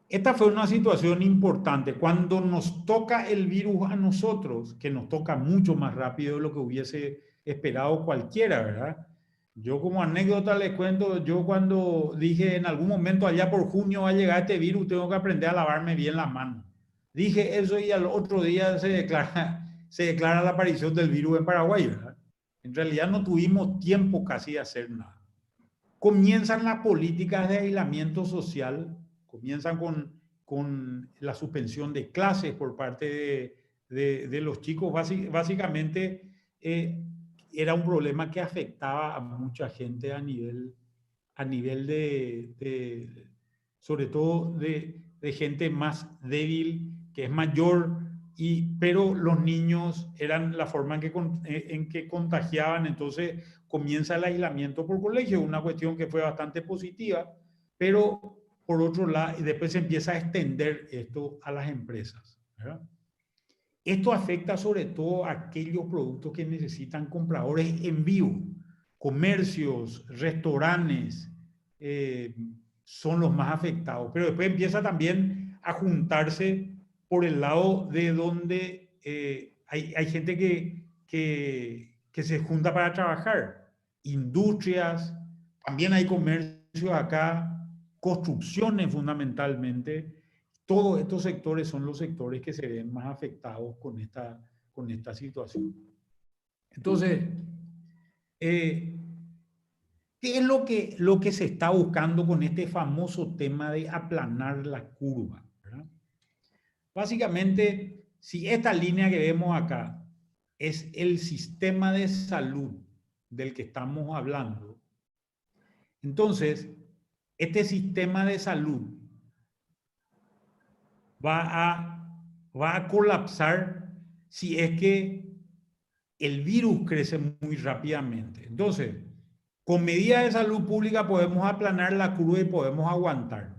Esta fue una situación importante. Cuando nos toca el virus a nosotros, que nos toca mucho más rápido de lo que hubiese esperado cualquiera, ¿verdad? Yo como anécdota les cuento, yo cuando dije en algún momento allá por junio va a llegar este virus, tengo que aprender a lavarme bien las manos. Dije eso y al otro día se declara la aparición del virus en Paraguay, ¿verdad? En realidad no tuvimos tiempo casi de hacer nada. Comienzan las políticas de aislamiento social, comienzan con la suspensión de clases por parte de los chicos. Básicamente era un problema que afectaba a mucha gente a nivel sobre todo de gente más débil, que es mayor, pero los niños eran la forma en que contagiaban. Entonces comienza el aislamiento por colegio, una cuestión que fue bastante positiva, pero por otro lado, después se empieza a extender esto a las empresas, ¿verdad? Esto afecta sobre todo a aquellos productos que necesitan compradores en vivo. Comercios, restaurantes, son los más afectados, pero después empieza también a juntarse por el lado de donde hay gente que se junta para trabajar. Industrias, también hay comercios acá, construcciones fundamentalmente. Todos estos sectores son los sectores que se ven más afectados con esta situación. Entonces, ¿qué es lo que se está buscando con este famoso tema de aplanar la curva, ¿verdad? Básicamente, si esta línea que vemos acá es el sistema de salud del que estamos hablando, entonces, este sistema de salud va a colapsar si es que el virus crece muy rápidamente. Entonces, con medidas de salud pública podemos aplanar la curva y podemos aguantar.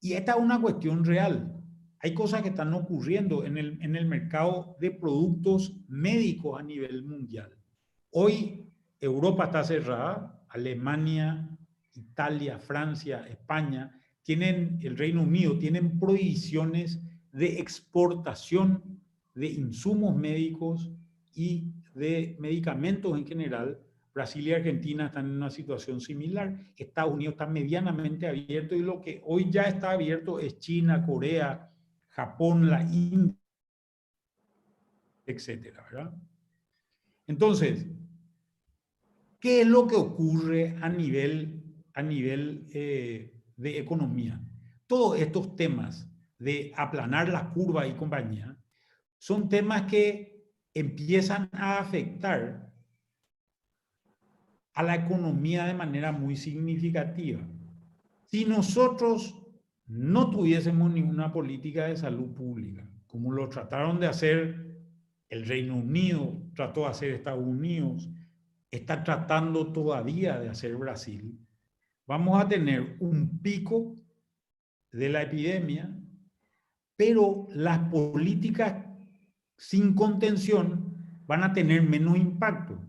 Y esta es una cuestión real. Hay cosas que están ocurriendo en el mercado de productos médicos a nivel mundial. Hoy Europa está cerrada, Alemania, Italia, Francia, España, el Reino Unido, tienen prohibiciones de exportación de insumos médicos y de medicamentos en general. Brasil y Argentina están en una situación similar. Estados Unidos está medianamente abierto, y lo que hoy ya está abierto es China, Corea, Japón, la India, etcétera, ¿verdad? Entonces, ¿qué es lo que ocurre a nivel de economía? Todos estos temas de aplanar la curva y compañía son temas que empiezan a afectar a la economía de manera muy significativa. Si nosotros no tuviésemos ninguna política de salud pública, como lo trataron de hacer el Reino Unido, trató de hacer Estados Unidos, está tratando todavía de hacer Brasil, vamos a tener un pico de la epidemia, pero las políticas sin contención van a tener menos impacto.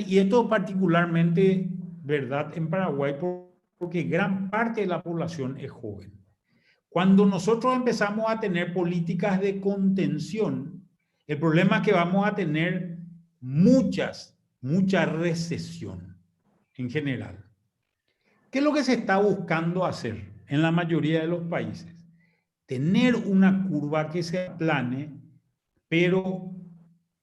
Y esto particularmente verdad en Paraguay, porque gran parte de la población es joven. Cuando nosotros empezamos a tener políticas de contención, el problema es que vamos a tener mucha recesión en general. ¿Qué es lo que se está buscando hacer en la mayoría de los países? Tener una curva que se aplane, pero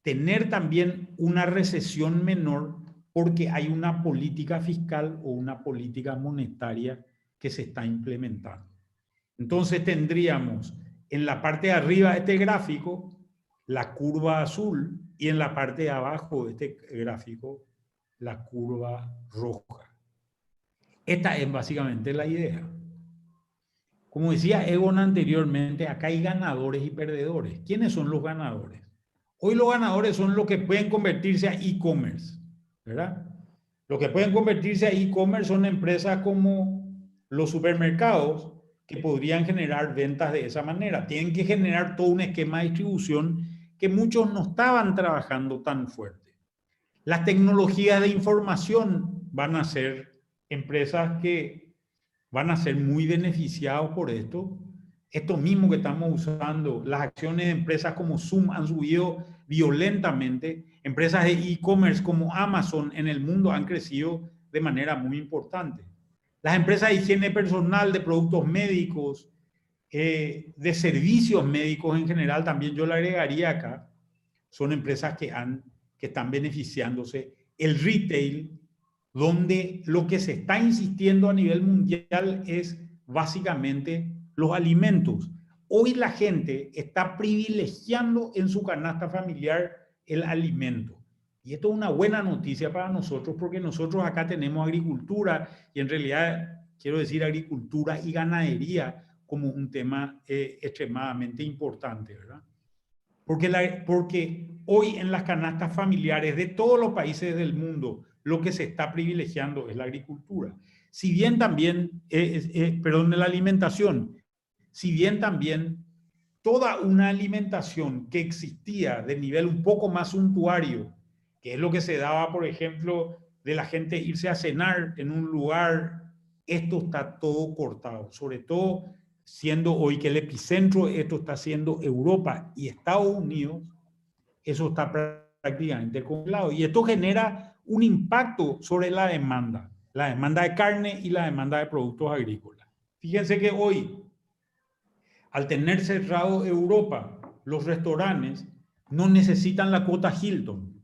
tener también una recesión menor, porque hay una política fiscal o una política monetaria que se está implementando. Entonces tendríamos en la parte de arriba de este gráfico la curva azul, y en la parte de abajo de este gráfico la curva roja. Esta es básicamente la idea. Como decía Egon anteriormente, acá hay ganadores y perdedores. ¿Quiénes son los ganadores? Hoy los ganadores son los que pueden convertirse a e-commerce, ¿verdad? Los que pueden convertirse a e-commerce son empresas como los supermercados que podrían generar ventas de esa manera. Tienen que generar todo un esquema de distribución que muchos no estaban trabajando tan fuerte. Las tecnologías de información van a ser empresas que van a ser muy beneficiados por esto. Esto mismo que estamos usando, las acciones de empresas como Zoom han subido violentamente. Empresas de e-commerce como Amazon en el mundo han crecido de manera muy importante. Las empresas de higiene personal, de productos médicos, de servicios médicos en general, también yo le agregaría acá, son empresas que están beneficiándose. El retail, donde lo que se está insistiendo a nivel mundial es básicamente los alimentos. Hoy la gente está privilegiando en su canasta familiar el alimento. Y esto es una buena noticia para nosotros porque nosotros acá tenemos agricultura y en realidad quiero decir agricultura y ganadería como un tema extremadamente importante, ¿verdad? Porque hoy en las canastas familiares de todos los países del mundo lo que se está privilegiando es la agricultura. Si bien también, perdón, la alimentación, si bien también toda una alimentación que existía de nivel un poco más suntuario, que es lo que se daba, por ejemplo, de la gente irse a cenar en un lugar, esto está todo cortado, sobre todo siendo hoy que el epicentro de esto está siendo Europa y Estados Unidos, eso está prácticamente congelado. Y esto genera un impacto sobre la demanda de carne y la demanda de productos agrícolas. Fíjense que hoy, al tener cerrado Europa, los restaurantes no necesitan la cuota Hilton.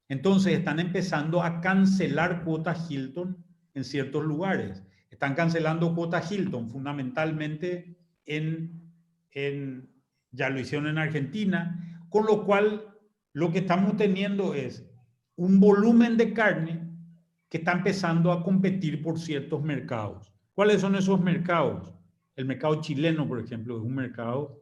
Entonces están empezando a cancelar cuotas Hilton en ciertos lugares. Están cancelando cuotas Hilton fundamentalmente ya lo hicieron en Argentina, con lo cual lo que estamos teniendo es un volumen de carne que está empezando a competir por ciertos mercados. ¿Cuáles son esos mercados? El mercado chileno, por ejemplo, es un mercado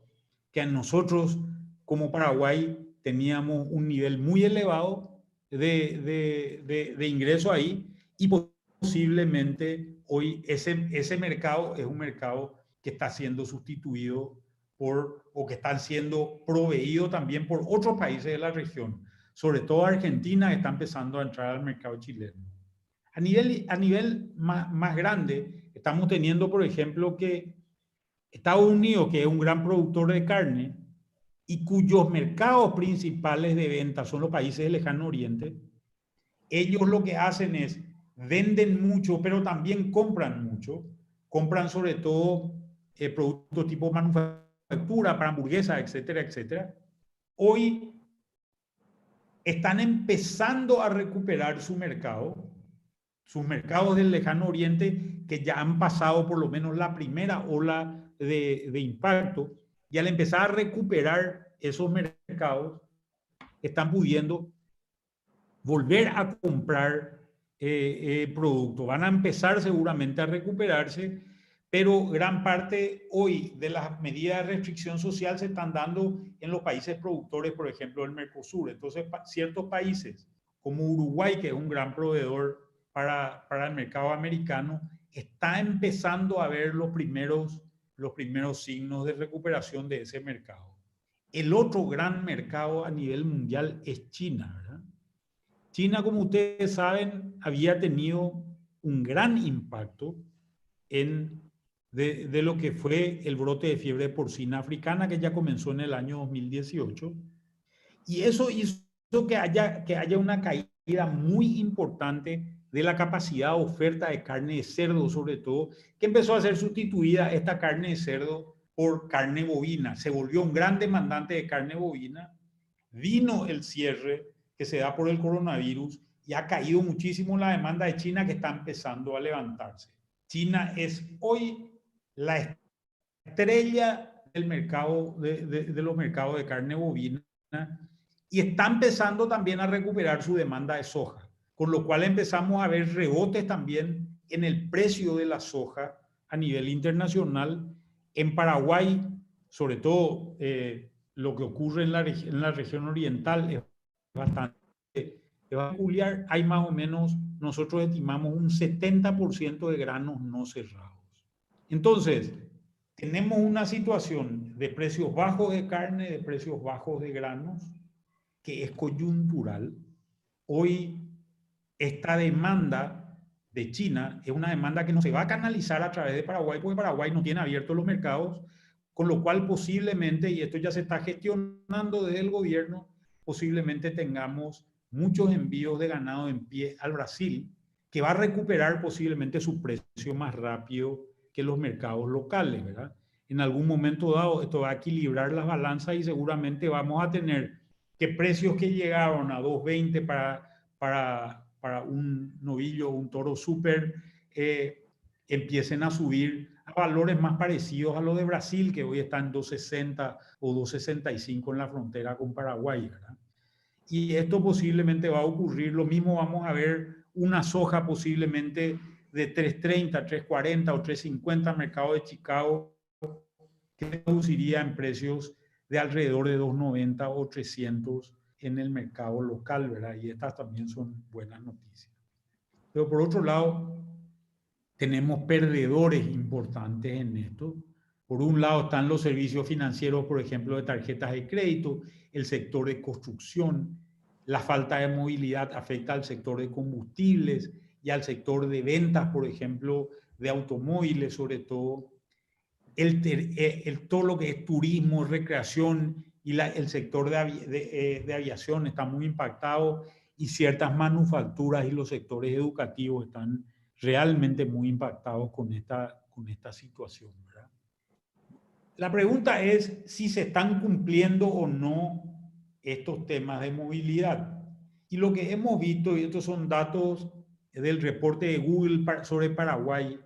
que a nosotros como Paraguay teníamos un nivel muy elevado de ingreso ahí y posiblemente hoy ese mercado es un mercado que está siendo sustituido o que están siendo proveído también por otros países de la región. Sobre todo Argentina está empezando a entrar al mercado chileno. A nivel más grande, estamos teniendo, por ejemplo, que Estados Unidos, que es un gran productor de carne y cuyos mercados principales de venta son los países del Lejano Oriente, ellos lo que hacen es venden mucho, pero también compran mucho. Compran sobre todo productos tipo manufactura, para hamburguesas, etcétera, etcétera. Hoy están empezando a recuperar sus mercados del Lejano Oriente, que ya han pasado por lo menos la primera ola de impacto, y al empezar a recuperar esos mercados, están pudiendo volver a comprar productos. Van a empezar seguramente a recuperarse, pero gran parte hoy de las medidas de restricción social se están dando en los países productores, por ejemplo, del Mercosur. Entonces, ciertos países como Uruguay, que es un gran proveedor para el mercado americano, está empezando a ver los primeros signos de recuperación de ese mercado. El otro gran mercado a nivel mundial es China, ¿verdad? China, como ustedes saben, había tenido un gran impacto de lo que fue el brote de fiebre porcina africana que ya comenzó en el año 2018. Y eso hizo que haya una caída muy importante de la capacidad de oferta de carne de cerdo, sobre todo, que empezó a ser sustituida esta carne de cerdo por carne bovina. Se volvió un gran demandante de carne bovina. Vino el cierre que se da por el coronavirus y ha caído muchísimo la demanda de China, que está empezando a levantarse. China es hoy la estrella del mercado de los mercados de carne bovina y está empezando también a recuperar su demanda de soja. con lo cual empezamos a ver rebotes también en el precio de la soja a nivel internacional. En Paraguay, sobre todo lo que ocurre en la región oriental es bastante peculiar. Hay más o menos, nosotros estimamos un 70% de granos no cerrados. Entonces, tenemos una situación de precios bajos de carne, de precios bajos de granos, que es coyuntural. Hoy esta demanda de China es una demanda que no se va a canalizar a través de Paraguay, porque Paraguay no tiene abiertos los mercados, con lo cual posiblemente, y esto ya se está gestionando desde el gobierno, posiblemente tengamos muchos envíos de ganado en pie al Brasil, que va a recuperar posiblemente su precio más rápido que los mercados locales, ¿verdad? En algún momento dado esto va a equilibrar las balanzas y seguramente vamos a tener que precios que llegaron a 2.20 para un novillo o un toro súper empiecen a subir a valores más parecidos a los de Brasil, que hoy están 2.60 o 2.65 en la frontera con Paraguay, ¿verdad? Y esto posiblemente va a ocurrir. Lo mismo vamos a ver una soja posiblemente de 3.30, 3.40 o 3.50 al mercado de Chicago, que reduciría en precios de alrededor de 2.90 o 300 en el mercado local, ¿verdad? Y estas también son buenas noticias. Pero por otro lado, tenemos perdedores importantes en esto. Por un lado están los servicios financieros, por ejemplo, de tarjetas de crédito, el sector de construcción, la falta de movilidad afecta al sector de combustibles y al sector de ventas, por ejemplo, de automóviles, sobre todo. Todo lo que es turismo, recreación y el sector de aviación está muy impactado, y ciertas manufacturas y los sectores educativos están realmente muy impactados con esta situación, ¿verdad? La pregunta es si se están cumpliendo o no estos temas de movilidad. Y lo que hemos visto, y estos son datos del reporte de Google sobre Paraguay,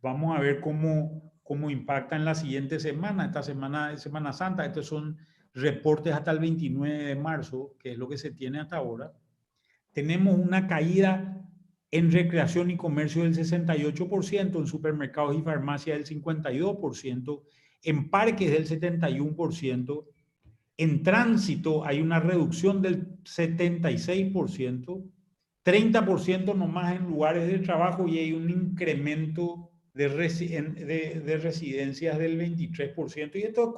vamos a ver cómo impacta en la siguiente semana, esta semana de Semana Santa. Estos son reportes hasta el 29 de marzo, que es lo que se tiene hasta ahora. Tenemos una caída en recreación y comercio del 68%, en supermercados y farmacias del 52%, en parques del 71%, en tránsito hay una reducción del 76%, 30% nomás en lugares de trabajo, y hay un incremento de residencias del 23%, y esto es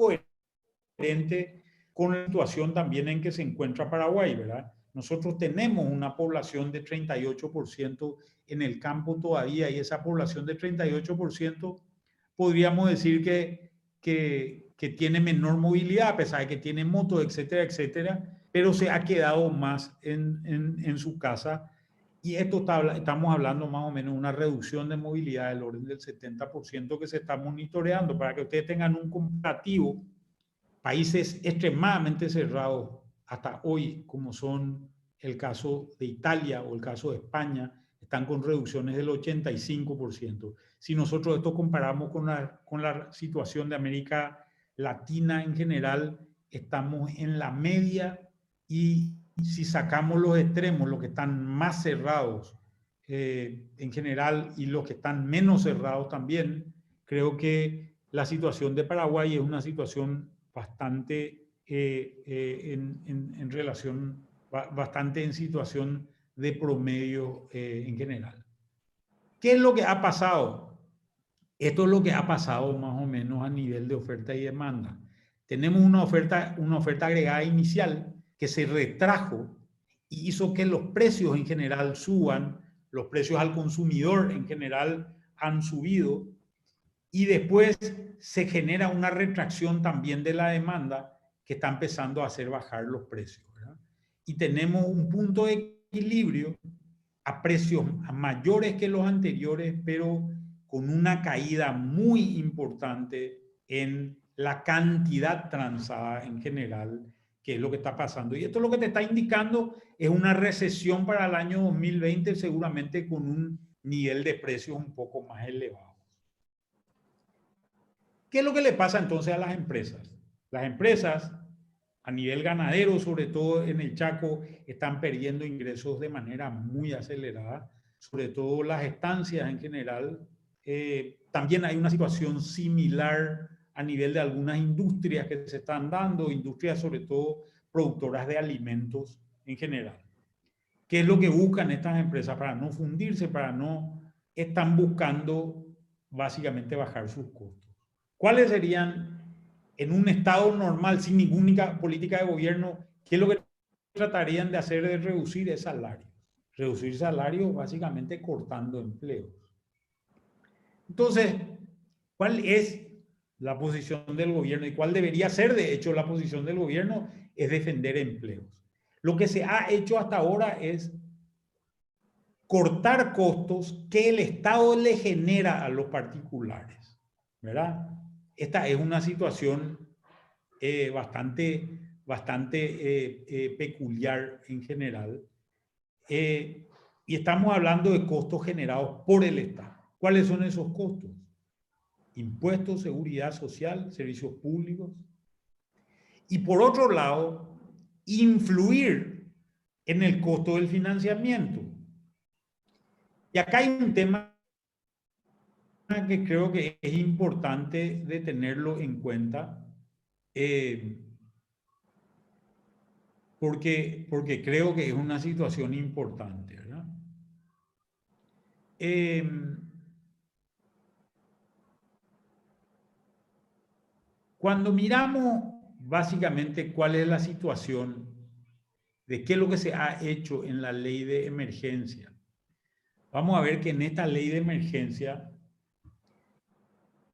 coherente con la situación también en que se encuentra Paraguay, ¿verdad? Nosotros tenemos una población de 38% en el campo todavía, y esa población de 38% podríamos decir que tiene menor movilidad, a pesar de que tiene motos, etcétera, etcétera, pero se ha quedado más en su casa. Y esto estamos hablando más o menos de una reducción de movilidad del orden del 70% que se está monitoreando. Para que ustedes tengan un comparativo, países extremadamente cerrados hasta hoy, como son el caso de Italia o el caso de España, están con reducciones del 85%. Si nosotros esto comparamos con la situación de América Latina en general, estamos en la media, y si sacamos los extremos, los que están más cerrados en general y los que están menos cerrados también, creo que la situación de Paraguay es una situación bastante en relación, bastante en situación de promedio en general. ¿Qué es lo que ha pasado? Esto es lo que ha pasado más o menos a nivel de oferta y demanda. Tenemos una oferta agregada inicial que se retrajo y hizo que los precios en general suban, los precios al consumidor en general han subido, y después se genera una retracción también de la demanda que está empezando a hacer bajar los precios, ¿verdad? Y tenemos un punto de equilibrio a precios mayores que los anteriores, pero con una caída muy importante en la cantidad transada en general, que es lo que está pasando. Y esto lo que te está indicando es una recesión para el año 2020, seguramente con un nivel de precios un poco más elevado. ¿Qué es lo que le pasa entonces a las empresas? Las empresas A nivel ganadero, sobre todo en el Chaco, están perdiendo ingresos de manera muy acelerada, sobre todo las estancias en general. También hay una situación similar a nivel de algunas industrias que se están dando, industrias sobre todo productoras de alimentos en general. ¿Qué es lo que buscan estas empresas para no fundirse, para no... Están buscando básicamente bajar sus costos. ¿Cuáles serían, en un estado normal, sin ninguna política de gobierno, qué es lo que tratarían de hacer? De reducir el salario. Reducir salarios básicamente cortando empleos. Entonces, ¿cuál es la posición del gobierno y cuál debería ser, de hecho, la posición del gobierno? Es defender empleos. Lo que se ha hecho hasta ahora es cortar costos que el Estado le genera a los particulares, ¿verdad? Esta es una situación bastante peculiar en general. Y estamos hablando de costos generados por el Estado. ¿Cuáles son esos costos? Impuestos, seguridad social, servicios públicos. Y por otro lado, influir en el costo del financiamiento. Y acá hay un tema que creo que es importante de tenerlo en cuenta, porque creo que es una situación importante, ¿verdad? Cuando miramos básicamente cuál es la situación de qué es lo que se ha hecho en la ley de emergencia, vamos a ver que en esta ley de emergencia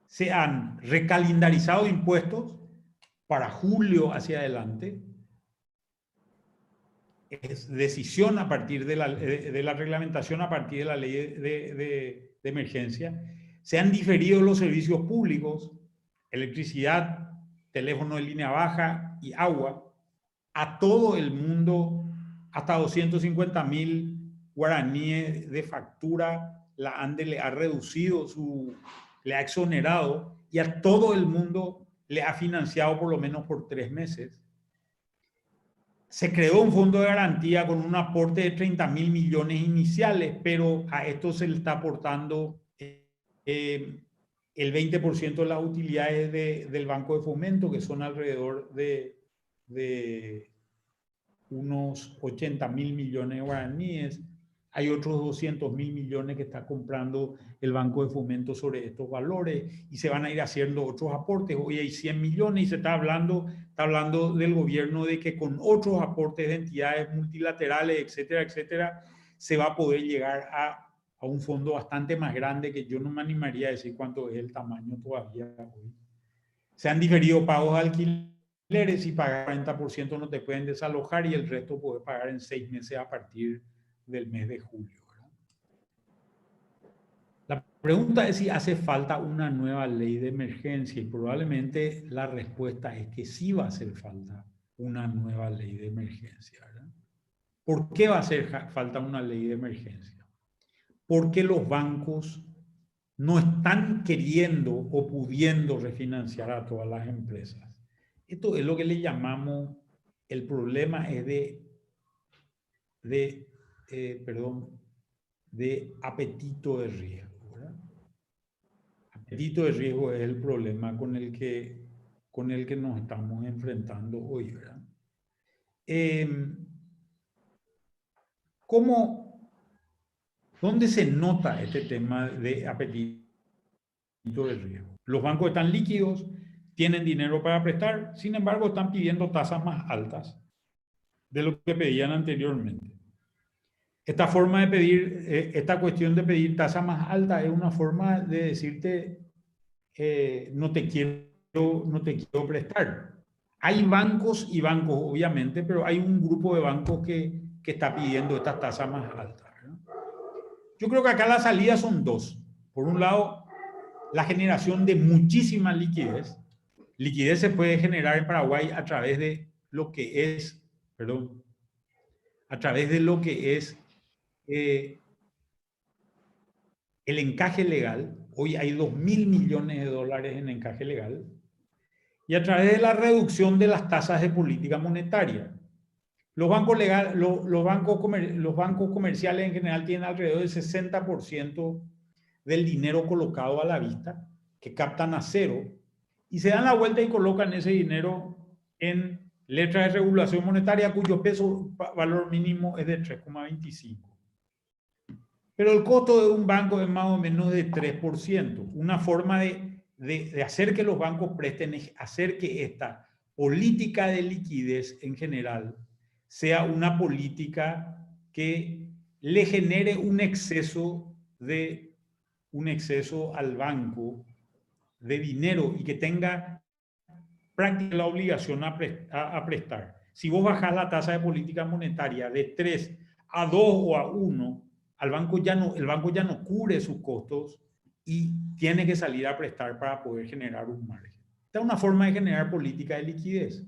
se han recalendarizado impuestos para julio hacia adelante. Es decisión a partir de la reglamentación a partir de la ley de emergencia. Se han diferido los servicios públicos, electricidad, teléfono de línea baja y agua, a todo el mundo, hasta 250.000 guaraníes de factura. La ANDE le ha reducido le ha exonerado, y a todo el mundo le ha financiado por lo menos por 3 meses. Se creó un fondo de garantía con un aporte de 30.000 millones iniciales, pero a esto se le está aportando el 20% de las utilidades del Banco de Fomento, que son alrededor de unos 80.000 millones de guaraníes. Hay otros 200.000 millones que está comprando el Banco de Fomento sobre estos valores, y se van a ir haciendo otros aportes. Hoy hay 100 millones y se está hablando del gobierno de que con otros aportes de entidades multilaterales, etcétera, etcétera, se va a poder llegar a un fondo bastante más grande, que yo no me animaría a decir cuánto es el tamaño todavía hoy. Se han diferido pagos de alquileres, y pagar 40% no te pueden desalojar, y el resto puedes pagar en 6 meses a partir del mes de julio, ¿verdad? La pregunta es si hace falta una nueva ley de emergencia, y probablemente la respuesta es que sí va a hacer falta una nueva ley de emergencia, ¿verdad? ¿Por qué va a hacer falta una ley de emergencia? Porque los bancos no están queriendo o pudiendo refinanciar a todas las empresas. Esto es lo que le llamamos, el problema es de apetito de riesgo, ¿verdad? Apetito de riesgo es el problema con el que nos estamos enfrentando hoy, ¿verdad? ¿Dónde se nota este tema de apetito de riesgo? Los bancos están líquidos, tienen dinero para prestar, sin embargo están pidiendo tasas más altas de lo que pedían anteriormente. Esta forma de pedir, esta cuestión de pedir tasa más alta es una forma de decirte no te quiero prestar. Hay bancos y bancos, obviamente, pero hay un grupo de bancos que está pidiendo estas tasas más altas, ¿no? Yo creo que acá las salidas son dos. Por un lado, la generación de muchísima liquidez. Liquidez se puede generar en Paraguay a través de lo que es, el encaje legal. Hoy hay 2.000 millones de dólares en encaje legal. y a través de la reducción de las tasas de política monetaria. Los bancos comerciales en general tienen alrededor del 60% del dinero colocado a la vista, que captan a cero, y se dan la vuelta y colocan ese dinero en letras de regulación monetaria cuyo peso valor mínimo es de 3,25. Pero el costo de un banco es más o menos de 3%. Una forma de hacer que los bancos presten es hacer que esta política de liquidez en general sea una política que le genere un exceso al banco de dinero y que tenga prácticamente la obligación a prestar. Si vos bajás la tasa de política monetaria de 3 a 2 o a 1, el banco ya no cubre sus costos y tiene que salir a prestar para poder generar un margen. Esta es una forma de generar política de liquidez.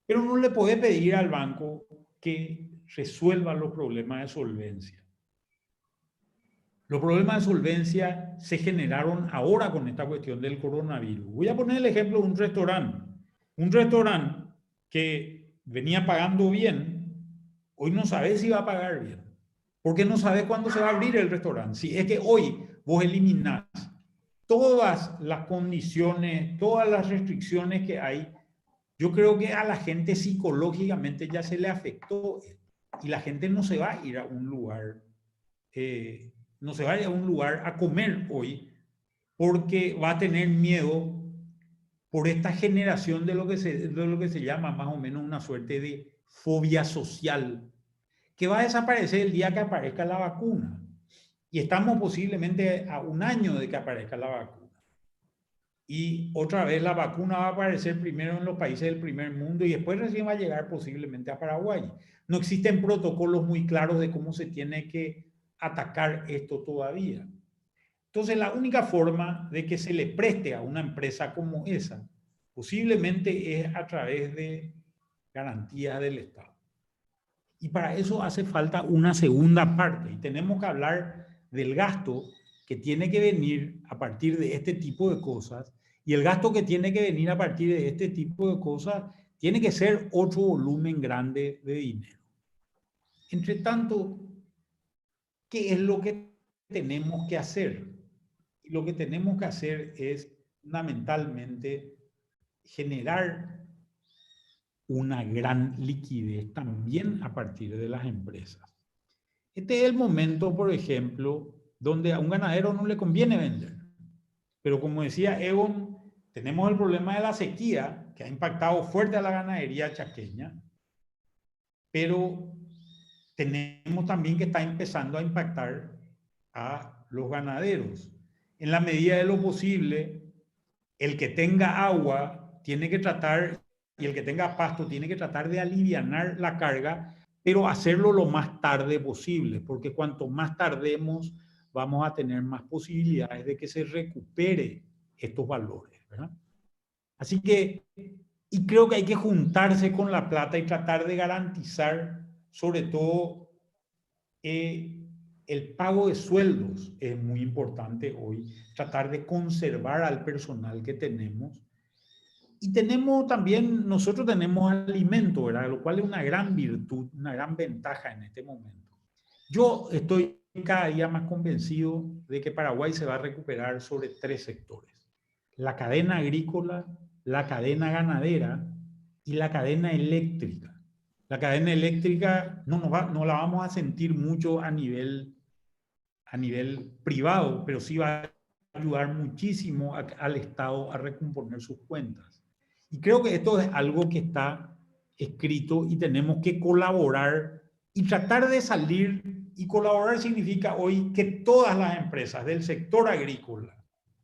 Pero no le puede pedir al banco que resuelva los problemas de solvencia. Los problemas de solvencia se generaron ahora con esta cuestión del coronavirus. Voy a poner el ejemplo de un restaurante. Un restaurante que venía pagando bien, hoy no sabe si va a pagar bien. Porque no sabe cuándo se va a abrir el restaurante. Si es que hoy vos eliminás todas las condiciones, todas las restricciones que hay, yo creo que a la gente psicológicamente ya se le afectó y la gente no se va a ir a un lugar, no se va a ir a un lugar a comer hoy porque va a tener miedo por esta generación de lo que se llama más o menos una suerte de fobia social, que va a desaparecer el día que aparezca la vacuna. Y estamos posiblemente a un año de que aparezca la vacuna. Y otra vez la vacuna va a aparecer primero en los países del primer mundo y después recién va a llegar posiblemente a Paraguay. No existen protocolos muy claros de cómo se tiene que atacar esto todavía. Entonces, la única forma de que se le preste a una empresa como esa, posiblemente es a través de garantías del Estado. Y para eso hace falta una segunda parte. Y tenemos que hablar del gasto que tiene que venir a partir de este tipo de cosas. Y el gasto que tiene que venir a partir de este tipo de cosas tiene que ser otro volumen grande de dinero. Entre tanto, ¿qué es lo que tenemos que hacer? Y lo que tenemos que hacer es fundamentalmente generar una gran liquidez también a partir de las empresas. Este es el momento, por ejemplo, donde a un ganadero no le conviene vender. Pero como decía Egon, tenemos el problema de la sequía, que ha impactado fuerte a la ganadería chaqueña, pero tenemos también que está empezando a impactar a los ganaderos. En la medida de lo posible, el que tenga agua tiene que tratar, y el que tenga pasto tiene que tratar de alivianar la carga, pero hacerlo lo más tarde posible, porque cuanto más tardemos, vamos a tener más posibilidades de que se recupere estos valores, ¿verdad? Así que, y creo que hay que juntarse con la plata y tratar de garantizar, sobre todo, el pago de sueldos es muy importante hoy, tratar de conservar al personal que tenemos. Y tenemos también, nosotros tenemos alimento, ¿verdad? Lo cual es una gran virtud, una gran ventaja en este momento. Yo estoy cada día más convencido de que Paraguay se va a recuperar sobre 3 sectores. La cadena agrícola, la cadena ganadera y la cadena eléctrica. La cadena eléctrica no la vamos a sentir mucho a nivel privado, pero sí va a ayudar muchísimo al Estado a recomponer sus cuentas. Y creo que esto es algo que está escrito y tenemos que colaborar y tratar de salir. Y colaborar significa hoy que todas las empresas del sector agrícola,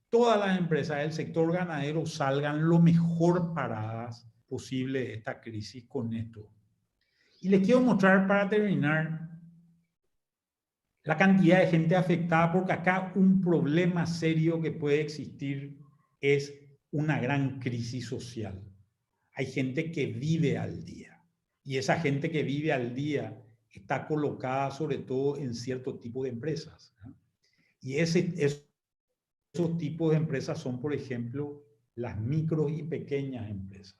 todas las empresas del sector ganadero salgan lo mejor paradas posible de esta crisis con esto. Y les quiero mostrar para terminar la cantidad de gente afectada, porque acá un problema serio que puede existir es una gran crisis social. Hay gente que vive al día y esa gente que vive al día está colocada sobre todo en cierto tipo de empresas, ¿no? Y esos tipos de empresas son, por ejemplo, las micro y pequeñas empresas.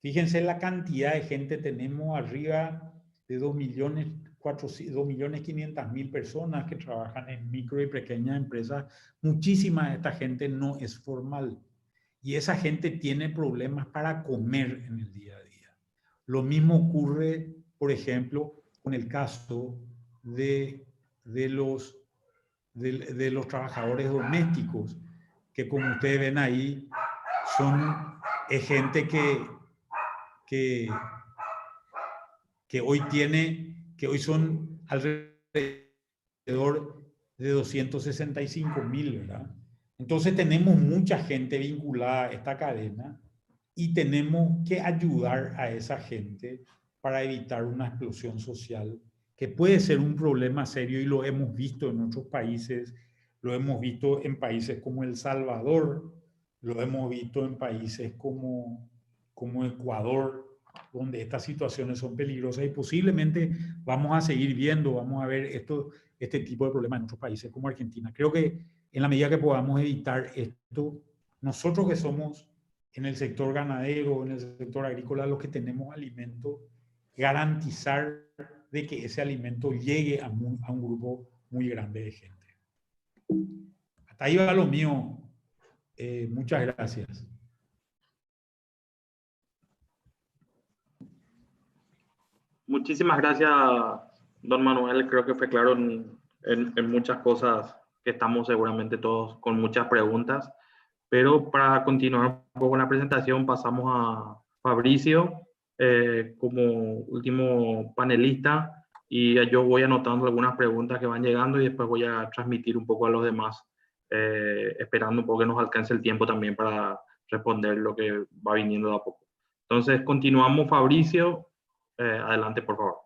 Fíjense la cantidad de gente, tenemos arriba de 2.500.000 personas que trabajan en micro y pequeñas empresas. Muchísima de esta gente no es formal y esa gente tiene problemas para comer en el día a día. Lo mismo ocurre, por ejemplo, con el caso de los trabajadores domésticos, que como ustedes ven ahí, es gente que hoy son alrededor de 265.000, ¿verdad? Entonces tenemos mucha gente vinculada a esta cadena y tenemos que ayudar a esa gente para evitar una explosión social que puede ser un problema serio, y lo hemos visto en otros países, lo hemos visto en países como El Salvador, lo hemos visto en países como Ecuador, donde estas situaciones son peligrosas, y posiblemente vamos a seguir viendo, vamos a ver este tipo de problemas en otros países como Argentina. Creo que en la medida que podamos evitar esto, nosotros que somos en el sector ganadero, en el sector agrícola, los que tenemos alimento, garantizar de que ese alimento llegue a un grupo muy grande de gente. Hasta ahí va lo mío. Muchas gracias. Muchísimas gracias, don Manuel. Creo que fue claro en muchas cosas, que estamos seguramente todos con muchas preguntas. Pero para continuar un poco con la presentación, pasamos a Fabricio como último panelista, y yo voy anotando algunas preguntas que van llegando y después voy a transmitir un poco a los demás, esperando un poco que nos alcance el tiempo también para responder lo que va viniendo de a poco. Entonces, continuamos, Fabricio. Adelante, por favor.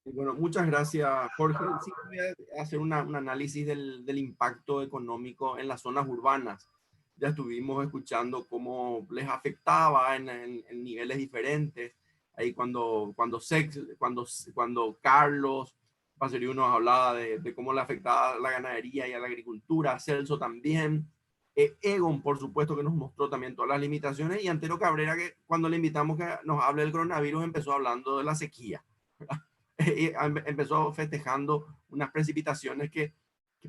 Bueno, muchas gracias, Jorge. Sí, voy a hacer un análisis del impacto económico en las zonas urbanas. Ya estuvimos escuchando cómo les afectaba en niveles diferentes. Ahí cuando Carlos Pacerio nos hablaba de cómo le afectaba la ganadería y a la agricultura, Celso también, Egon, por supuesto, que nos mostró también todas las limitaciones, y Antero Cabrera, que cuando le invitamos que nos hable del coronavirus, empezó hablando de la sequía. Empezó festejando unas precipitaciones que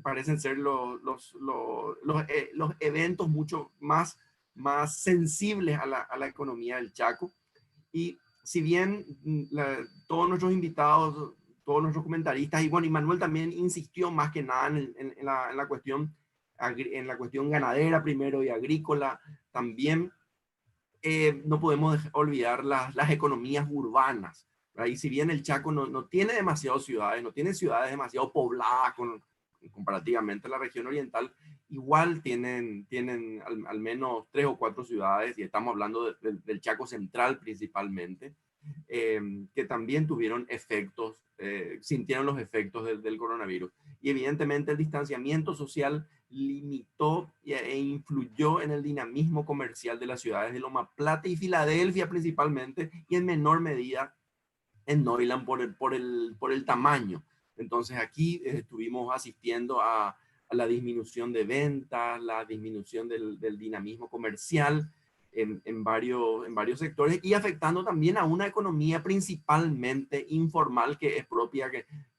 parecen ser los eventos mucho más sensibles a la economía del Chaco. Y si bien todos nuestros invitados, todos nuestros comentaristas, y bueno, y Manuel también insistió más que nada en la cuestión ganadera primero y agrícola también, no podemos olvidar las economías urbanas. Y si bien el Chaco no tiene demasiadas ciudades, no tiene ciudades demasiado pobladas comparativamente a la región oriental, igual tienen al menos 3 o 4 ciudades, y estamos hablando del Chaco Central principalmente, que también tuvieron efectos, sintieron los efectos del coronavirus. Y evidentemente el distanciamiento social limitó e influyó en el dinamismo comercial de las ciudades de Loma Plata y Filadelfia principalmente, y en menor medida en Neuland por el tamaño. Entonces aquí estuvimos asistiendo a la disminución de ventas, la disminución del dinamismo comercial en varios sectores, y afectando también a una economía principalmente informal que es propia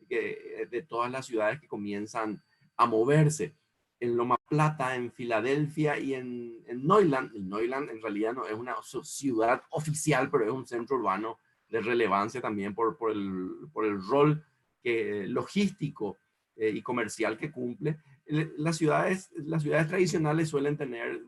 de todas las ciudades que comienzan a moverse. En Loma Plata, en Filadelfia y en Neuland. Neuland en realidad no es una ciudad oficial, pero es un centro urbano de relevancia también por el rol logístico y comercial que cumple. Las ciudades tradicionales suelen tener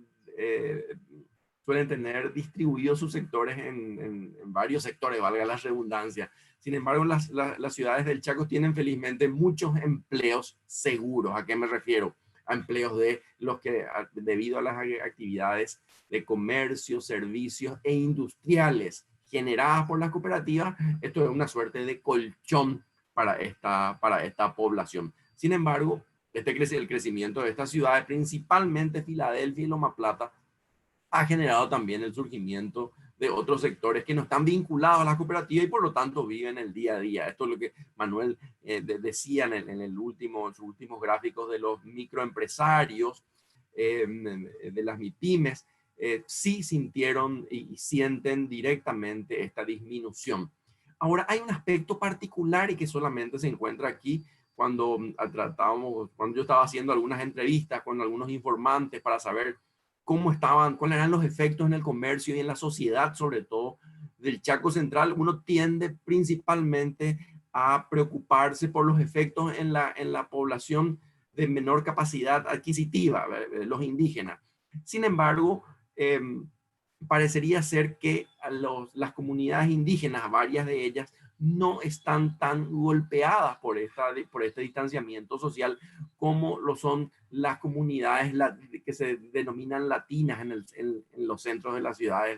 distribuidos sus sectores en varios sectores, valga la redundancia. Sin embargo, las ciudades del Chaco tienen felizmente muchos empleos seguros. ¿A qué me refiero? A empleos de los que, debido a las actividades de comercio, servicios e industriales generadas por las cooperativas, esto es una suerte de colchón para esta población. Sin embargo, el crecimiento de estas ciudades, principalmente Filadelfia y Loma Plata, ha generado también el surgimiento de otros sectores que no están vinculados a las cooperativas y por lo tanto viven el día a día. Esto es lo que Manuel decía en sus últimos gráficos de los microempresarios, de las MIPYMES, sí sintieron y sienten directamente esta disminución. Ahora, hay un aspecto particular y que solamente se encuentra aquí cuando cuando yo estaba haciendo algunas entrevistas con algunos informantes para saber cuáles eran los efectos en el comercio y en la sociedad, sobre todo del Chaco Central. Uno tiende principalmente a preocuparse por los efectos en la población de menor capacidad adquisitiva, los indígenas. Sin embargo, parecería ser que las comunidades indígenas, varias de ellas, no están tan golpeadas por este distanciamiento social como lo son las comunidades que se denominan latinas en los centros de las ciudades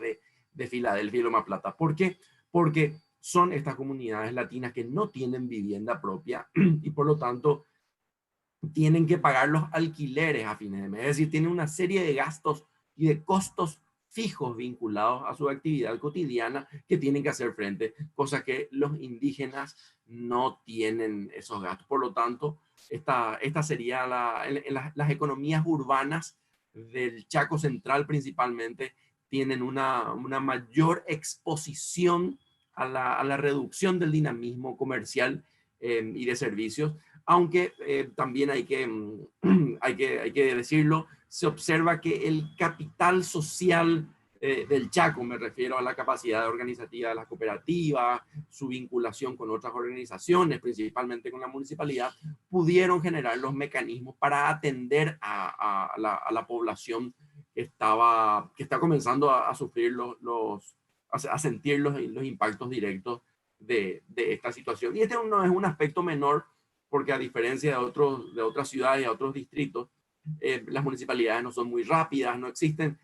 de Filadelfia y Loma Plata. ¿Por qué? Porque son estas comunidades latinas que no tienen vivienda propia y por lo tanto tienen que pagar los alquileres a fines de mes. Es decir, tienen una serie de gastos y de costos fijos vinculados a su actividad cotidiana que tienen que hacer frente, cosa que los indígenas no tienen esos gastos. Por lo tanto, esta sería las economías urbanas del Chaco Central principalmente tienen una mayor exposición a la reducción del dinamismo comercial y de servicios, aunque también hay que decirlo, se observa que el capital social del Chaco, me refiero a la capacidad organizativa de las cooperativas, su vinculación con otras organizaciones, principalmente con la municipalidad, pudieron generar los mecanismos para atender a la población que está comenzando a sufrir a sentir los impactos directos de esta situación. Y este no es un aspecto menor, porque a diferencia de otras ciudades y otros distritos, las municipalidades no son muy rápidas, no existe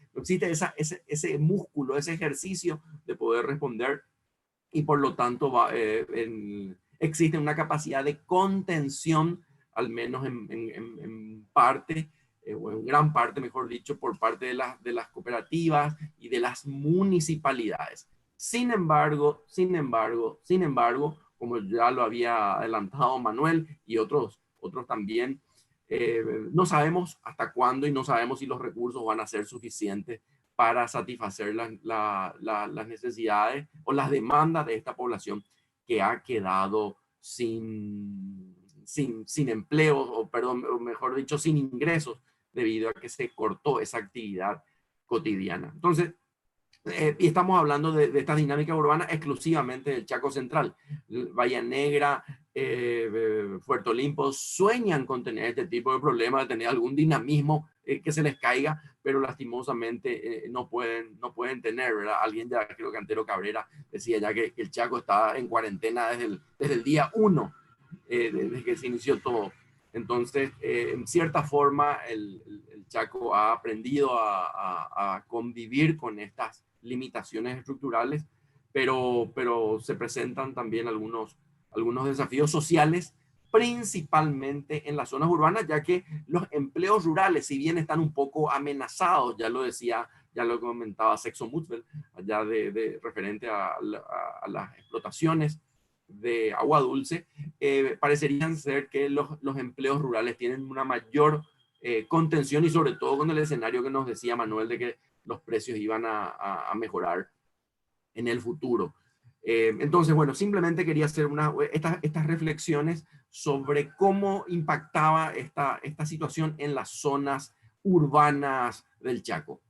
ese músculo, ese ejercicio de poder responder, y por lo tanto existe una capacidad de contención, al menos en parte, o en gran parte, mejor dicho, por parte de las cooperativas y de las municipalidades. Sin embargo, como ya lo había adelantado Manuel y otros también, no sabemos hasta cuándo y no sabemos si los recursos van a ser suficientes para satisfacer las necesidades o las demandas de esta población que ha quedado sin empleo, o mejor dicho, sin ingresos, debido a que se cortó esa actividad cotidiana. Entonces, y estamos hablando de esta dinámica urbana exclusivamente del Chaco Central. Bahía Negra, Puerto Limpo sueñan con tener este tipo de problemas, de tener algún dinamismo que se les caiga, pero lastimosamente no pueden tener, ¿verdad? Alguien ya, creo que Antero Cabrera decía ya que el Chaco está en cuarentena desde el día 1, desde que se inició todo. Entonces, en cierta forma, el Chaco ha aprendido a convivir con estas limitaciones estructurales, pero se presentan también algunos desafíos sociales, principalmente en las zonas urbanas, ya que los empleos rurales, si bien están un poco amenazados, ya lo comentaba Sexo Mutual, allá referente a las explotaciones de agua dulce, parecerían ser que los empleos rurales tienen una mayor contención, y sobre todo con el escenario que nos decía Manuel de que los precios iban a mejorar en el futuro. Entonces, bueno, simplemente quería hacer estas reflexiones sobre cómo impactaba esta situación en las zonas urbanas del Chaco.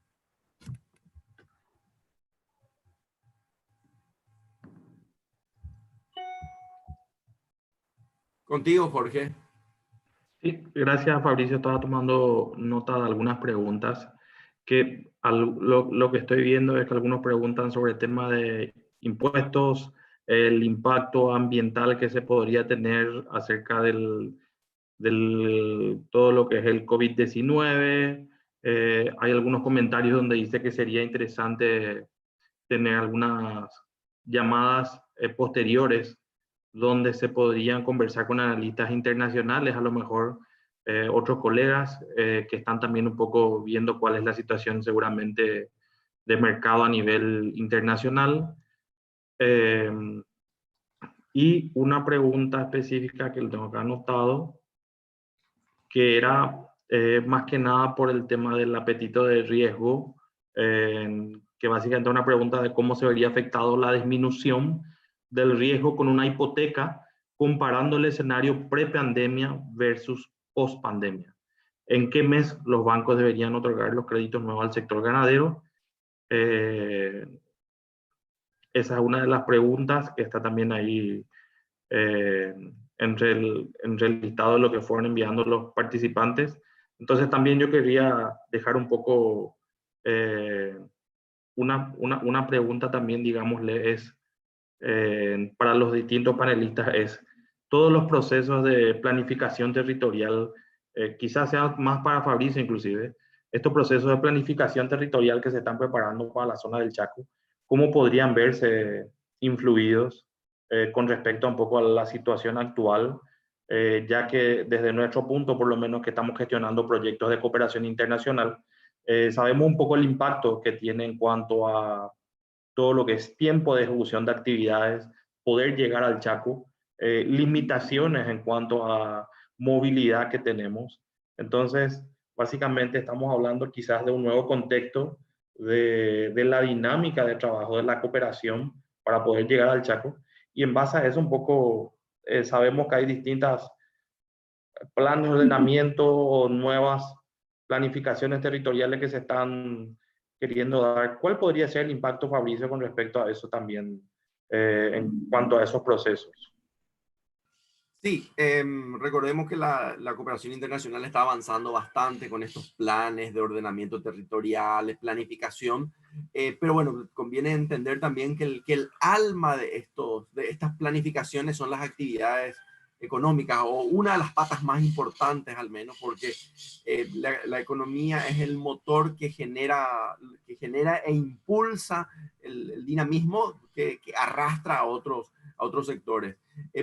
Contigo, Jorge. Sí, gracias, Fabricio. Estaba tomando nota de algunas preguntas que lo que estoy viendo es que algunos preguntan sobre el tema de impuestos, el impacto ambiental que se podría tener acerca del todo lo que es el COVID-19. Hay algunos comentarios donde dice que sería interesante tener algunas llamadas posteriores donde se podrían conversar con analistas internacionales, a lo mejor otros colegas que están también un poco viendo cuál es la situación seguramente de mercado a nivel internacional. Y una pregunta específica que lo tengo acá anotado, que era más que nada por el tema del apetito de riesgo que básicamente es una pregunta de cómo se vería afectado la disminución del riesgo con una hipoteca comparando el escenario pre-pandemia versus post-pandemia. ¿En qué mes los bancos deberían otorgar los créditos nuevos al sector ganadero? Esa es una de las preguntas que está también ahí entre el listado de lo que fueron enviando los participantes. Entonces también yo quería dejar un poco una pregunta también, digámosle, es para los distintos panelistas, es todos los procesos de planificación territorial, quizás sea más para Fabricio inclusive, estos procesos de planificación territorial que se están preparando para la zona del Chaco, ¿cómo podrían verse influidos con respecto a un poco a la situación actual, ya que desde nuestro punto, por lo menos que estamos gestionando proyectos de cooperación internacional, sabemos un poco el impacto que tiene en cuanto a todo lo que es tiempo de ejecución de actividades, poder llegar al Chaco, limitaciones en cuanto a movilidad que tenemos. Entonces, básicamente estamos hablando quizás de un nuevo contexto de la dinámica de trabajo de la cooperación para poder llegar al Chaco. Y en base a eso un poco sabemos que hay distintas planes de ordenamiento o nuevas planificaciones territoriales que se están queriendo dar. ¿Cuál podría ser el impacto, Fabricio, con respecto a eso también en cuanto a esos procesos? Sí, recordemos que la cooperación internacional está avanzando bastante con estos planes de ordenamiento territorial, planificación, pero bueno, conviene entender también que el alma de estas planificaciones son las actividades económicas, o una de las patas más importantes al menos, porque la economía es el motor que genera e impulsa el dinamismo que arrastra a otros sectores.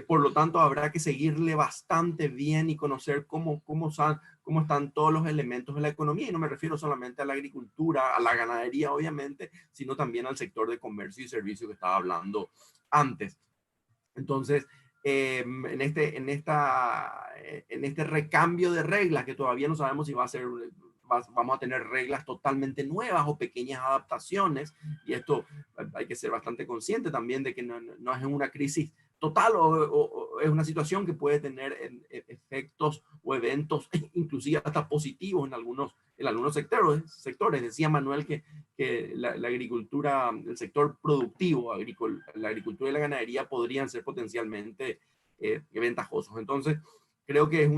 Por lo tanto, habrá que seguirle bastante bien y conocer cómo están todos los elementos de la economía. Y no me refiero solamente a la agricultura, a la ganadería, obviamente, sino también al sector de comercio y servicio que estaba hablando antes. Entonces, en este recambio de reglas, que todavía no sabemos si vamos a tener reglas totalmente nuevas o pequeñas adaptaciones, y esto hay que ser bastante consciente también de que no es una crisis total o es una situación que puede tener efectos o eventos inclusive hasta positivos en algunos sectores. Decía Manuel que la agricultura, el sector productivo, la agricultura y la ganadería podrían ser potencialmente ventajosos. Entonces, creo que es